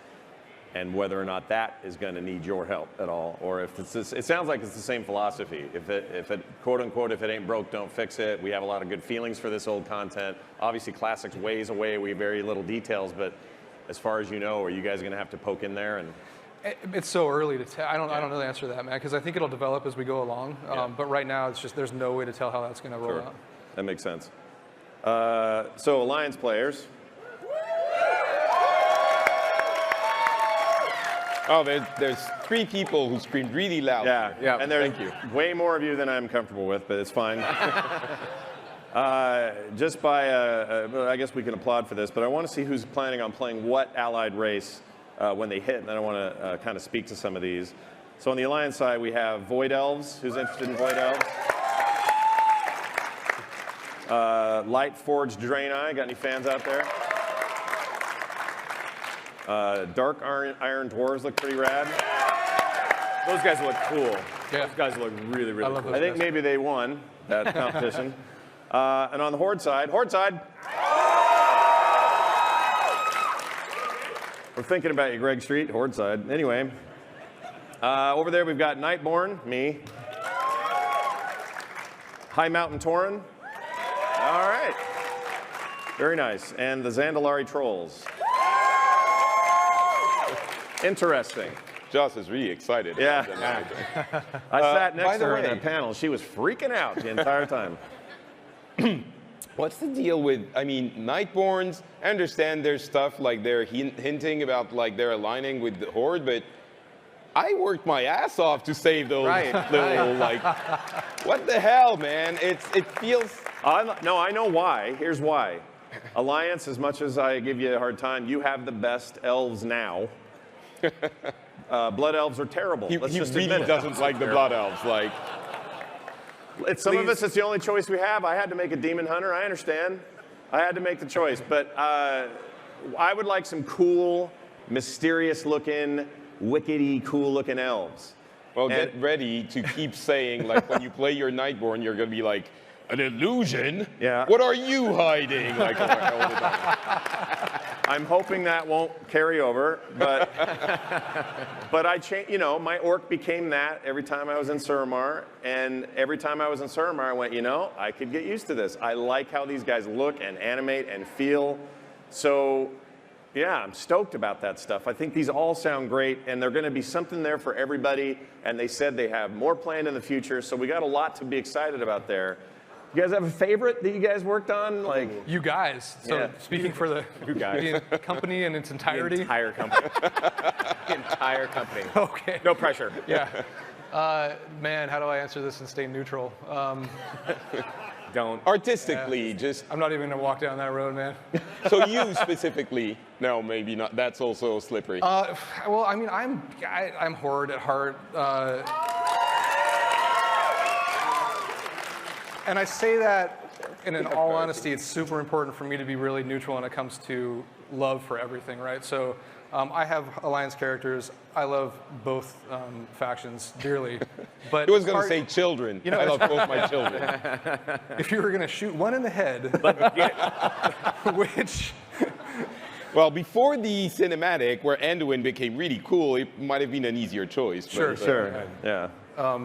and whether or not that is going to need your help at all, or if it sounds like it's the same philosophy. If it quote unquote, if it ain't broke, don't fix it. We have a lot of good feelings for this old content. Obviously, classic's ways away. We have very little details, but as far as you know, are you guys going to have to poke in there and? It's so early to tell. I don't know the answer to that, man, because I think it'll develop as we go along. But right now, it's just there's no way to tell how that's going to roll out. That makes sense. So Alliance players. Oh, there's 3 people who screamed really loud. Yeah. And there's way more of you than I'm comfortable with, but it's fine. Just by, I guess we can applaud for this, but I want to see who's planning on playing what allied race when they hit, and then I want to kind of speak to some of these. So on the Alliance side, we have Void Elves. Who's interested in Void Elves? Light Forged Draenei. Got any fans out there? Dark Iron Dwarves look pretty rad. Those guys look cool. Yeah. Those guys look really, really cool. I think maybe they won that competition. And on the Horde side, we're thinking about you, Greg Street, Horde side. Anyway, over there we've got Nightborn, me. High Mountain Tauren. All right. Very nice. And the Zandalari Trolls. Interesting. Joss is really excited. Yeah. I sat next to her in way, that panel. She was freaking out the entire time. What's the deal with, I mean, Nightborns, I understand there's stuff like they're hinting about like they're aligning with the Horde, but I worked my ass off to save those little, like, what the hell, man? It feels... No, I know why. Here's why. Alliance, as much as I give you a hard time, you have the best elves now. Blood elves are terrible. Let's He just really admit it. doesn't like the blood elves. Like, Some of us, it's the only choice we have. I had to make a demon hunter. I understand. I had to make the choice. But I would like some cool, mysterious-looking, wickedy, cool-looking elves. well, get ready to keep saying, like, when you play your Nightborn, you're going to be like, an illusion? Yeah. What are you hiding? Like, all the time. I'm hoping that won't carry over, but I changed. You know, my orc became that every time I was in Suramar, and every time I was in Suramar, I went, you know, I could get used to this. I like how these guys look and animate and feel. So, yeah, I'm stoked about that stuff. I think these all sound great, and they're going to be something there for everybody. And they said they have more planned in the future, so we got a lot to be excited about there. You guys have a favorite that you guys worked on? Like You guys. So Yeah. speaking for the company in its entirety. The entire company. The entire company. Okay. No pressure. Yeah. Man, how do I answer this and stay neutral? Don't. Artistically, just, I'm not even gonna walk down that road, man. so you specifically, no, maybe not. That's also slippery. Well, I mean, I'm Horde at heart. And I say that in all honesty, it's super important for me to be really neutral when it comes to love for everything, right? So I have Alliance characters. I love both factions dearly. But I was going to say children. You know, I love both my children. if you were going to shoot one in the head, which... Well, before the cinematic, where Anduin became really cool, it might have been an easier choice. Sure, sure, yeah.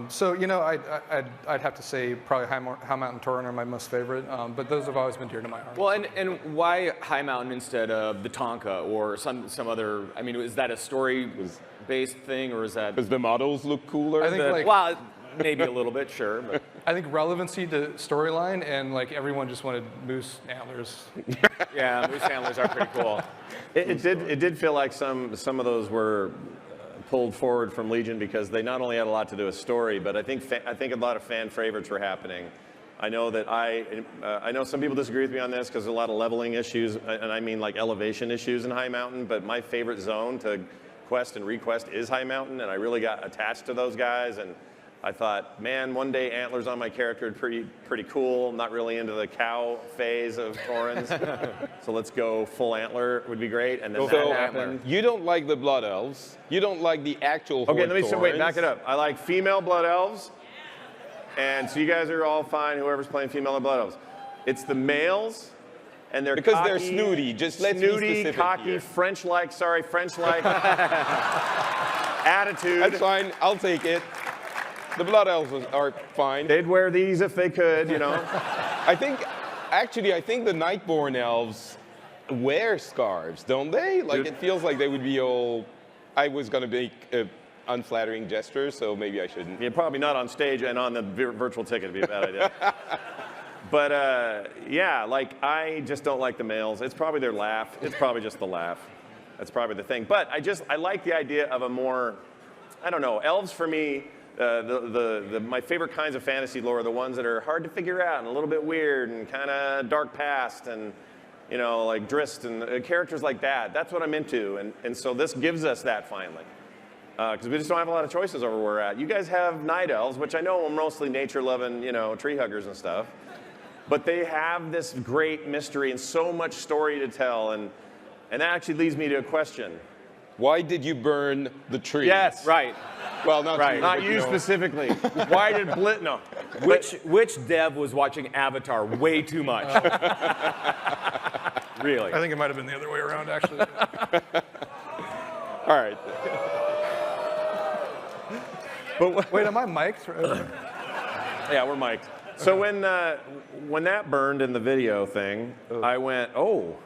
So, you know, I'd have to say probably High Mountain Tauren are my most favorite, but those have always been dear to my heart. Well, and why High Mountain instead of the Tonka or some other? I mean, is that a story-based thing, or is that? Does the models look cooler? I think, Well, maybe a little bit, sure. But. I think relevancy to storyline, and like everyone just wanted moose antlers. Yeah, moose antlers are pretty cool. It did feel like some of those were pulled forward from Legion because they not only had a lot to do with story, but I think a lot of fan favorites were happening. I know that I know some people disagree with me on this because there's a lot of leveling issues, and I mean like elevation issues in High Mountain, but my favorite zone to quest and request is High Mountain, and I really got attached to those guys, and I thought, man, one day antlers on my character would pretty cool. I'm not really into the cow phase of Taurens, so let's go full antler would be great. And then So that happened. you don't like the blood elves. You don't like the actual. Okay, Horde wait, back Taurens. it up. I like female blood elves, and so you guys are all fine. Whoever's playing female blood elves, it's the males. And they're Because cocky, they're snooty. Just let's be snooty, specific cocky, here. French-like attitude. That's fine. I'll take it. The blood elves are fine. They'd wear these if they could, you know. I think the Nightborn elves wear scarves, don't they? Like, Dude. it feels like they would be all. I was gonna make unflattering gestures, so maybe I shouldn't. Yeah, probably not on stage and on the virtual ticket would be a bad idea. But yeah, like I just don't like the males. It's probably their laugh. It's probably just the laugh. That's probably the thing. But I like the idea of a more, I don't know, elves for me. My favorite kinds of fantasy lore are the ones that are hard to figure out and a little bit weird and kind of dark past and, you know, like Drist and characters like that. That's what I'm into. And so this gives us that finally. Because we just don't have a lot of choices over where we're at. You guys have night elves, which I know are mostly nature-loving, you know, tree huggers and stuff. But they have this great mystery and so much story to tell. And that actually leads me to a question. Why did you burn the tree? Yes. Right. Well, not Right. you, Not but, you know. specifically. Why did no. Which dev was watching Avatar way too much? Really? I think it might have been the other way around, actually. All right. But Wait, am I mic'd? yeah, we're mic'd. So when that burned in the video thing, I went, oh.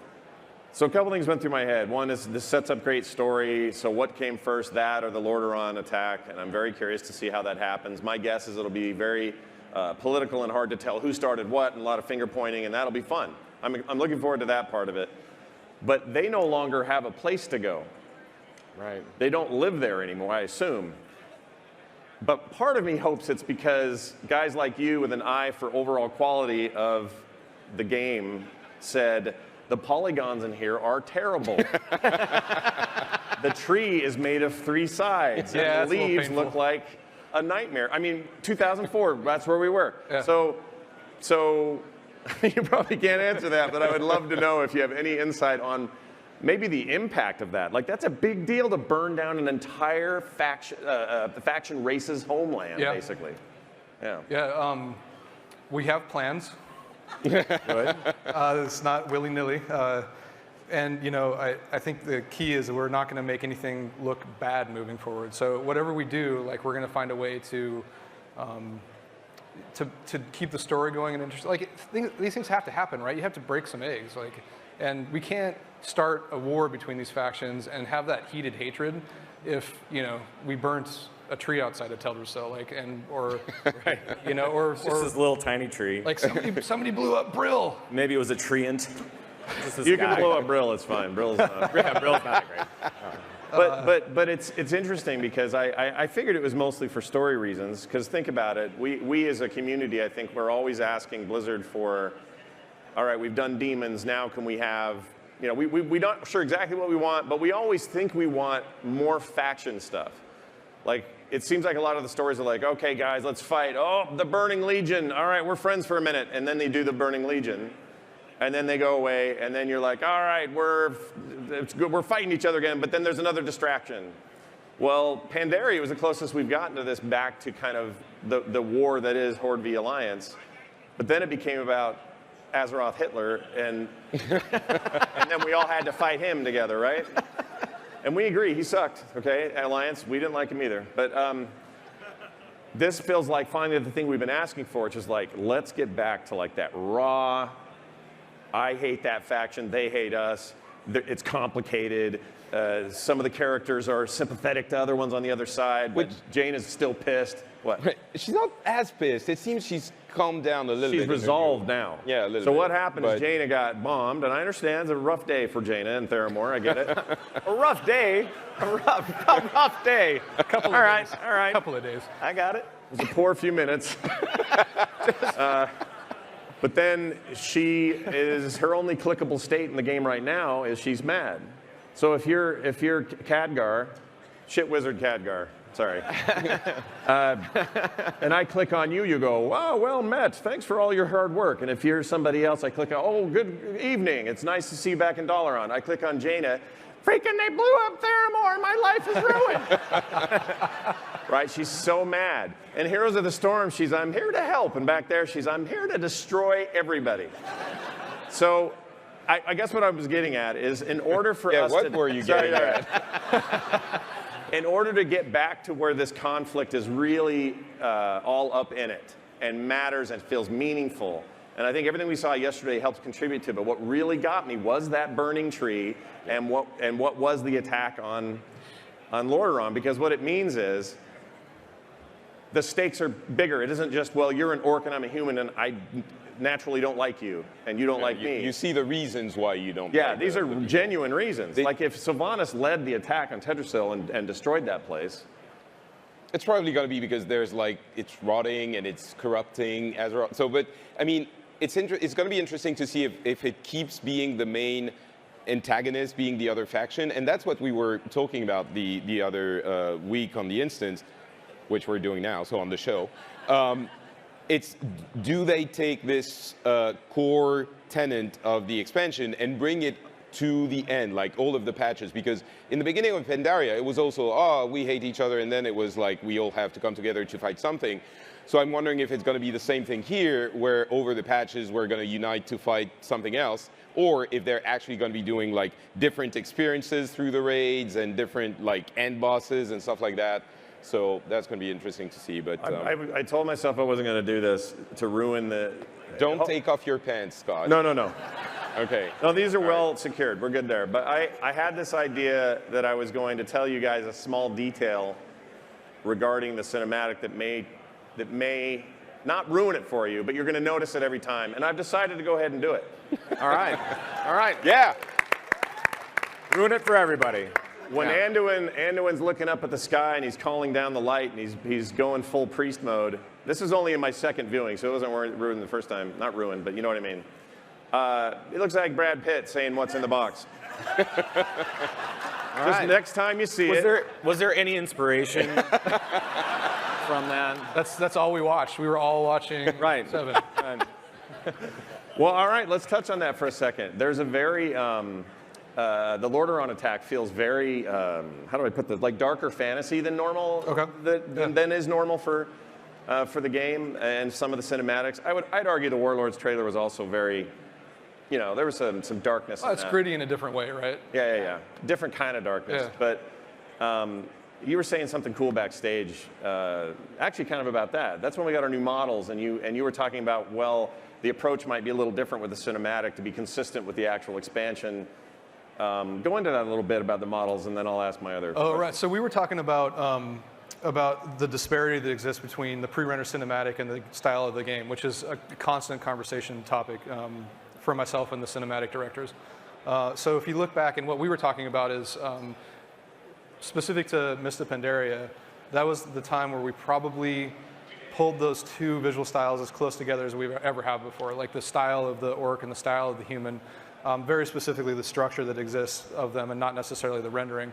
So a couple things went through my head. One is this sets up great story. So what came first, that or the Lordaeron attack? And I'm very curious to see how that happens. My guess is it'll be very political and hard to tell who started what and a lot of finger pointing, and that'll be fun. I'm looking forward to that part of it. But they no longer have a place to go. Right. They don't live there anymore, I assume. But part of me hopes it's because guys like you with an eye for overall quality of the game said, the polygons in here are terrible. The tree is made of 3 sides, Yeah, and the leaves look like a nightmare. I mean, 2004, that's where we were. Yeah. So you probably can't answer that, but I would love to know if you have any insight on maybe the impact of that. Like, that's a big deal to burn down an entire faction, the faction race's homeland, basically. Yeah. Yeah, we have plans. It's not willy-nilly. And you know, I think the key is that we're not going to make anything look bad moving forward. So whatever we do, like, we're going to find a way to keep the story going and interesting. Like, these things have to happen, right? You have to break some eggs, like, and we can't start a war between these factions and have that heated hatred if, you know, we burnt a tree outside of Teldrassil, like, or you know, or Just this little tiny tree. like somebody blew up Brill. Maybe it was a treant. You can blow up Brill, it's fine. Brill's not. Yeah, Brill's not great. But it's interesting because I figured it was mostly for story reasons, because think about it, we as a community, I think we're always asking Blizzard for, all right, we've done demons, now can we have, you know, we're not sure exactly what we want, but we always think we want more faction stuff. Like, it seems like a lot of the stories are like, okay guys, let's fight. Oh, the Burning Legion, all right, we're friends for a minute, and then they do the Burning Legion. And then they go away, and then you're like, all right, it's good, we're fighting each other again, but then there's another distraction. Well, Pandaria was the closest we've gotten to this, back to kind of the war that is Horde v Alliance. But then it became about Azeroth Hitler, and then we all had to fight him together, right? And we agree, he sucked, okay? Alliance, we didn't like him either. But this feels like finally the thing we've been asking for, which is like, let's get back to like that raw, I hate that faction, they hate us, it's complicated. Some of the characters are sympathetic to other ones on the other side, but Jane is still pissed. What? She's not as pissed. It seems she's calmed down a little bit. She's resolved now. Yeah, a little bit. So what happened is Jaina got bombed, and I understand it's a rough day for Jaina and Theramore, I get it. A rough day? A rough day. A couple of days. All right. A couple of days. I got it. It was a poor few minutes. But then her only clickable state in the game right now is she's mad. So if you're Khadgar, shit wizard Khadgar, sorry. And I click on you, you go, wow, well met, thanks for all your hard work. And if you're somebody else, I click on, oh, good evening, it's nice to see you back in Dalaran. I click on Jaina, freaking they blew up Theramore, my life is ruined. Right, she's so mad. And Heroes of the Storm, she's, I'm here to help. And back there, she's, I'm here to destroy everybody. So I guess what I was getting at is, in order for us what were you getting at? In order to get back to where this conflict is really all up in it and matters and feels meaningful, and I think everything we saw yesterday helps contribute to it, but what really got me was that burning tree and what was the attack on Lordaeron, because what it means is the stakes are bigger. It isn't just, well, you're an orc and I'm a human and I naturally don't like you and you don't like me. You see the reasons why you don't Yeah, like these are genuine reasons. Like if Sylvanas led the attack on Teldrassil and destroyed that place. It's probably going to be because there's like, it's rotting and it's corrupting Azeroth. So, but I mean, it's going to be interesting to see if it keeps being the main antagonist, being the other faction. And that's what we were talking about the other week on the instance, which we're doing now, so on the show. It's, do they take this core tenet of the expansion and bring it to the end, like all of the patches? Because in the beginning of Pandaria, it was also, oh, we hate each other, and then it was like, we all have to come together to fight something. So I'm wondering if it's going to be the same thing here, where over the patches we're going to unite to fight something else, or if they're actually going to be doing like different experiences through the raids and different like end bosses and stuff like that. So that's going to be interesting to see. But I told myself I wasn't going to do this to ruin the... Don't take off your pants, Scott. No. Okay. No, these are well secured. We're good there. But I had this idea that I was going to tell you guys a small detail regarding the cinematic that may not ruin it for you, but you're going to notice it every time. And I've decided to go ahead and do it. All right. Yeah. Ruin it for everybody. When Anduin's looking up at the sky and he's calling down the light and he's going full priest mode. This is only in my second viewing, so it wasn't ruined the first time. Not ruined, but you know what I mean. It looks like Brad Pitt saying what's in the box. Just next time you see Was there any inspiration from that? That's all we watched. We were all watching Right. 7. Right. Well, all right, let's touch on that for a second. There's a very, the Lordaeron attack feels very, how do I put this, like darker fantasy than normal, than is normal for the game and some of the cinematics. I'd argue the Warlords trailer was also very, there was some darkness. It's gritty in a different way, right? Yeah. Different kind of darkness. Yeah. But you were saying something cool backstage, actually kind of about that. That's when we got our new models, and you were talking about, well, the approach might be a little different with the cinematic to be consistent with the actual expansion. Go into that a little bit about the models, and then I'll ask my other question. Right. So we were talking about the disparity that exists between the pre-rendered cinematic and the style of the game, which is a constant conversation topic for myself and the cinematic directors. So if you look back, and what we were talking about is specific to Mists of Pandaria, that was the time where we probably pulled those two visual styles as close together as we've ever have before, like the style of the orc and the style of the human, very specifically the structure that exists of them and not necessarily the rendering.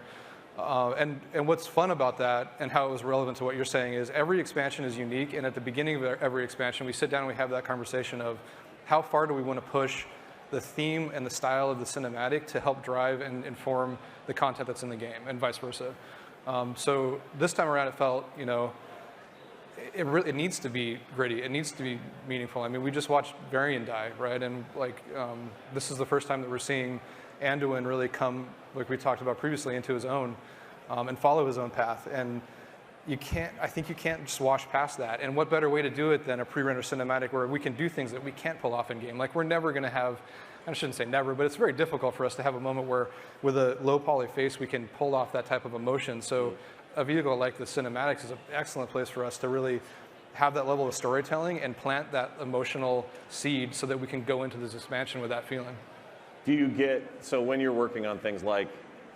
And what's fun about that and how it was relevant to what you're saying is every expansion is unique, and at the beginning of every expansion we sit down and we have that conversation of how far do we want to push the theme and the style of the cinematic to help drive and inform the content that's in the game, and vice versa. So this time around it felt, it needs to be gritty. It needs to be meaningful. I mean, we just watched Varian die, right? And this is the first time that we're seeing Anduin really come, like we talked about previously, into his own and follow his own path. And I think you can't just wash past that. And what better way to do it than a pre-rendered cinematic where we can do things that we can't pull off in game? Like we're never going to have, I shouldn't say never, but it's very difficult for us to have a moment where with a low poly face we can pull off that type of emotion. So a vehicle like the cinematics is an excellent place for us to really have that level of storytelling and plant that emotional seed so that we can go into this expansion with that feeling. Do you so when you're working on things like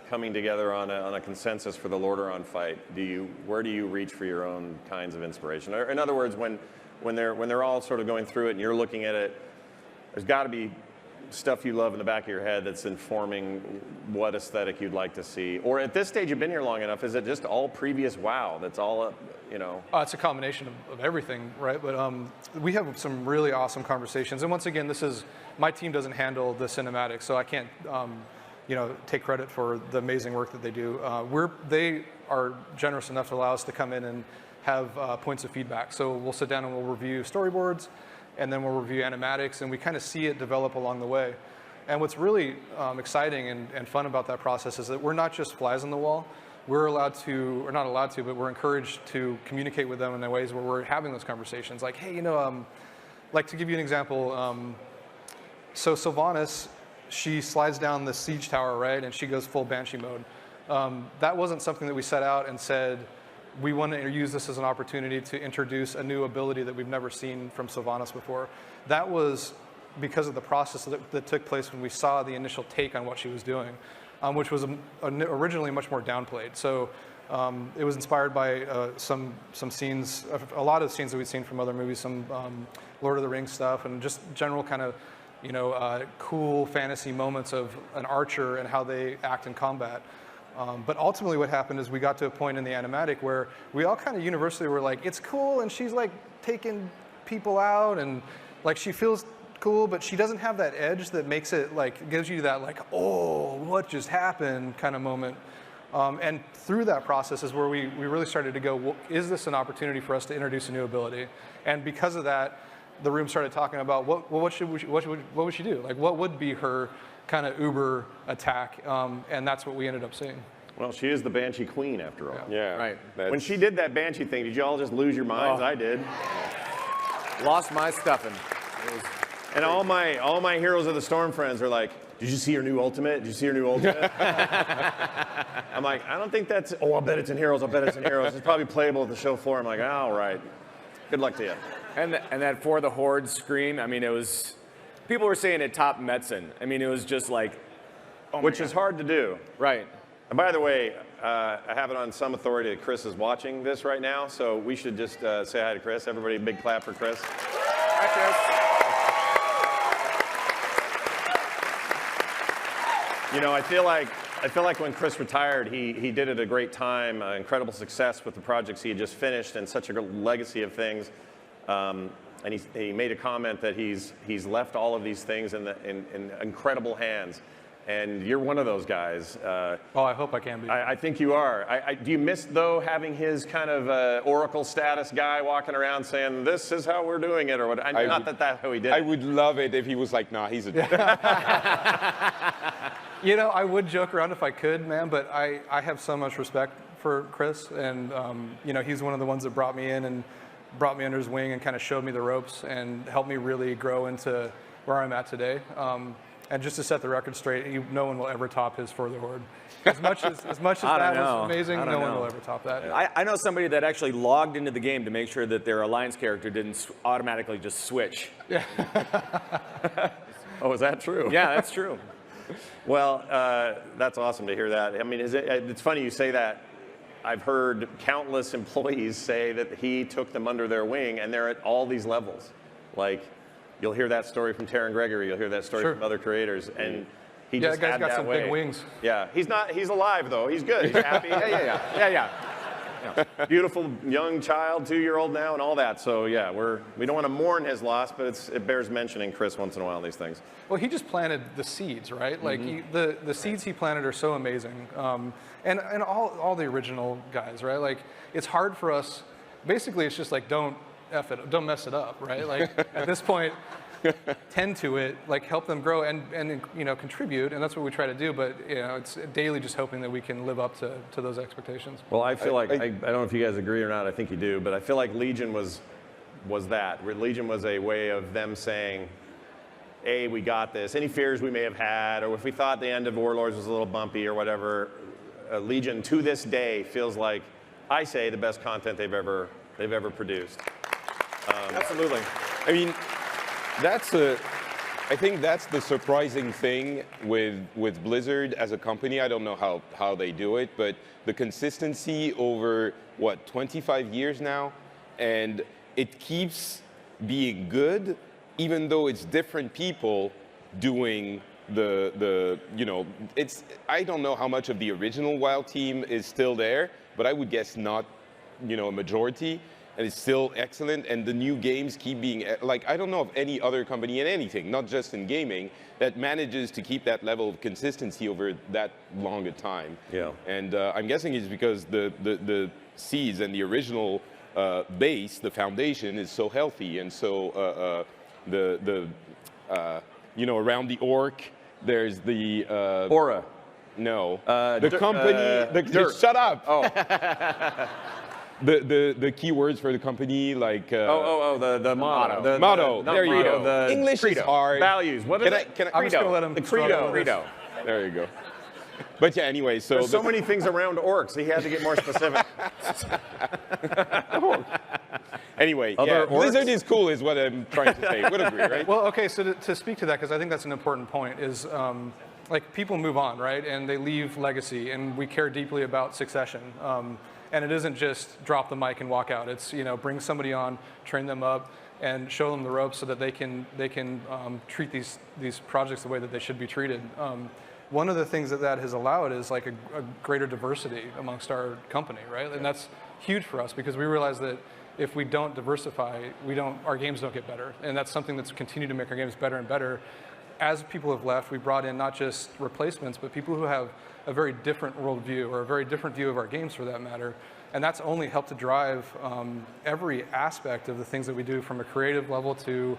coming together on a consensus for the Lordaeron fight, where do you reach for your own kinds of inspiration? Or in other words, when they're all sort of going through it and you're looking at it, there's got to be stuff you love in the back of your head that's informing what aesthetic you'd like to see. Or at this stage, you've been here long enough, is it just all previous WoW that's all, It's a combination of everything, right? But we have some really awesome conversations. And once again, my team doesn't handle the cinematics, so I can't, take credit for the amazing work that they do. They are generous enough to allow us to come in and have points of feedback. So we'll sit down and we'll review storyboards, and then we'll review animatics, and we kind of see it develop along the way. And what's really exciting and fun about that process is that we're not just flies on the wall. We're allowed to, or not allowed to, but we're encouraged to communicate with them in ways where we're having those conversations. Like, hey, like to give you an example, so Sylvanas, she slides down the siege tower, right, and she goes full Banshee mode. That wasn't something that we set out and said, we want to use this as an opportunity to introduce a new ability that we've never seen from Sylvanas before. That was because of the process that took place when we saw the initial take on what she was doing, which was originally much more downplayed. So it was inspired by some scenes, a lot of scenes that we'd seen from other movies, some Lord of the Rings stuff, and just general kind of cool fantasy moments of an archer and how they act in combat. But ultimately what happened is we got to a point in the animatic where we all kind of universally were like, it's cool, and she's like taking people out, and like she feels cool, but she doesn't have that edge that makes it like, gives you that like, oh, what just happened kind of moment. And through that process is where we really started to go, well, is this an opportunity for us to introduce a new ability? And because of that, the room started talking about what would she do? Like, what would be her kind of uber attack? And that's what we ended up seeing. Well, she is the Banshee Queen after all. Yeah, Right. When she did that Banshee thing, did you all just lose your minds? Oh. I did. Lost my stuffing. And all my Heroes of the Storm friends are like, did you see her new ultimate? Did you see her new ultimate? I'm like, I don't think that's, I'll bet it's in Heroes, It's probably playable at the show floor. I'm like, all right. Good luck to you. And that For the Horde scream, I mean, it was, people were saying it topped Metzen. I mean, it was just like, oh my Which God. is hard to do. Right. And by the way, I have it on some authority that Chris is watching this right now, so we should just say hi to Chris. Everybody, a big clap for Chris. Hi, Chris. You know, I feel like when Chris retired, he did it a great time, incredible success with the projects he had just finished, and such a legacy of things. And he made a comment that he's left all of these things in incredible hands, and you're one of those guys. Oh, I hope I can be. I think you are. Do you miss, though, having his kind of Oracle status guy walking around saying, "This is how we're doing it," or what? Not that that's how he did it. I would love it if he was like, "Nah, he's a." You know, I would joke around if I could, man, but I have so much respect for Chris, and you know, he's one of the ones that brought me in and brought me under his wing and kind of showed me the ropes and helped me really grow into where I'm at today. And just to set the record straight, no one will ever top his For the Horde. As much as that was amazing, no one will ever top that. I know somebody that actually logged into the game to make sure that their Alliance character didn't automatically just switch. Yeah. Oh, is that true? Yeah, that's true. Well, that's awesome to hear that. I mean, it's funny you say that. I've heard countless employees say that he took them under their wing, and they're at all these levels. Like, you'll hear that story from Taryn Gregory. You'll hear that story from other creators, and he just that guy's had got that some way. big wings. Yeah, he's alive though. He's good. He's happy. Yeah. Beautiful young child, 2-year-old now, and all that. So yeah, we don't want to mourn his loss, but it bears mentioning Chris once in a while. These things. Well, he just planted the seeds, right? Like the seeds he planted are so amazing, and all the original guys, right? Like it's hard for us. Basically, it's just like don't mess it up, right? Like at this point, tend to it, like help them grow and you know, contribute, and that's what we try to do. But you know, it's daily just hoping that we can live up to those expectations. Well, I feel like I don't know if you guys agree or not. I think you do, but I feel like Legion was that. Legion was a way of them saying, "Hey, we got this." Any fears we may have had, or if we thought the end of Warlords was a little bumpy or whatever, Legion to this day feels like, I say, the best content they've ever produced. Absolutely. I mean, I think that's the surprising thing with Blizzard as a company. I don't know how they do it, but the consistency over, 25 years now, and it keeps being good, even though it's different people doing the you know, I don't know how much of the original WoW team is still there, but I would guess not, you know, a majority. And it's still excellent, and the new games keep being, like, I don't know of any other company in anything, not just in gaming, that manages to keep that level of consistency over that long a time. Yeah. And I'm guessing it's because the seeds and the original base, the foundation, is so healthy, and so you know, around the orc, there's the Aura. No, the company. Shut up. Oh. The keywords for the company, like the motto. The motto. There you go. The English credo. is hard. Values. What is it? I'm just gonna let him. The credo. Credo. There you go. But yeah, anyway, so There's so many things around orcs. He had to get more specific. Anyway, Other orcs? Blizzard is cool, is what I'm trying to say. Would agree, right? Well, okay, so to speak to that, because I think that's an important point, is like people move on, right? And they leave legacy, and we care deeply about succession. And it isn't just drop the mic and walk out. It's, you know, bring somebody on, train them up, and show them the ropes so that they can treat these projects the way that they should be treated. One of the things that has allowed is like a greater diversity amongst our company, right? And that's huge for us because we realize that if we don't diversify, our games don't get better. And that's something that's continued to make our games better and better. As people have left, we brought in not just replacements, but people who have a very different worldview or a very different view of our games for that matter. And that's only helped to drive every aspect of the things that we do from a creative level to,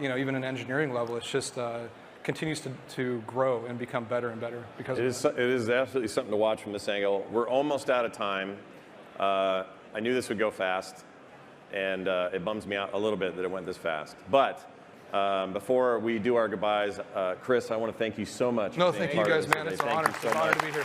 you know, even an engineering level. It's just continues to grow and become better and better because it is absolutely something to watch from this angle. We're almost out of time. I knew this would go fast, and it bums me out a little bit that it went this fast. But before we do our goodbyes, Chris, I want to thank you so much. No, thank you guys, man. It's an honor. Thank you so It's an honor much. to be here.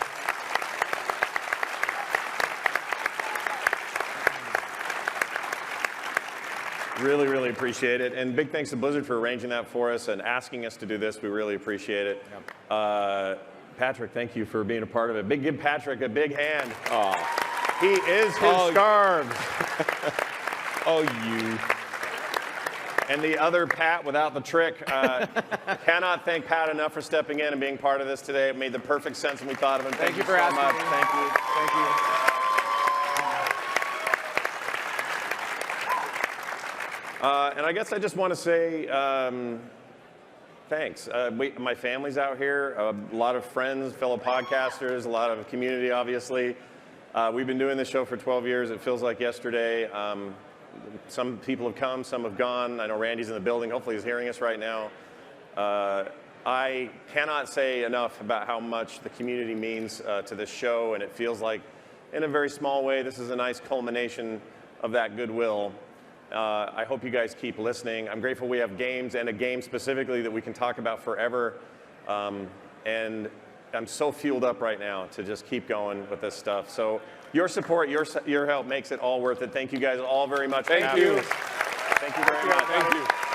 Really, really appreciate it. And big thanks to Blizzard for arranging that for us and asking us to do this. We really appreciate it. Yep. Patrick, thank you for being a part of it. Give Patrick a big hand. Oh. He is his scarves. Oh, you. And the other Pat without the trick. Cannot thank Pat enough for stepping in and being part of this today. It made the perfect sense when we thought of him. Thank you for so asking much. me. Thank you. Thank you. And I guess I just want to say thanks. My family's out here, a lot of friends, fellow podcasters, a lot of community, obviously. We've been doing this show for 12 years. It feels like yesterday. Some people have come, some have gone. I know Randy's in the building. Hopefully he's hearing us right now. I cannot say enough about how much the community means to this show, and it feels like, in a very small way, this is a nice culmination of that goodwill. I hope you guys keep listening. I'm grateful we have games, and a game specifically that we can talk about forever. And I'm so fueled up right now to just keep going with this stuff. So your support, your help makes it all worth it. Thank you guys all very much for having us. Thank you very much. Thank you.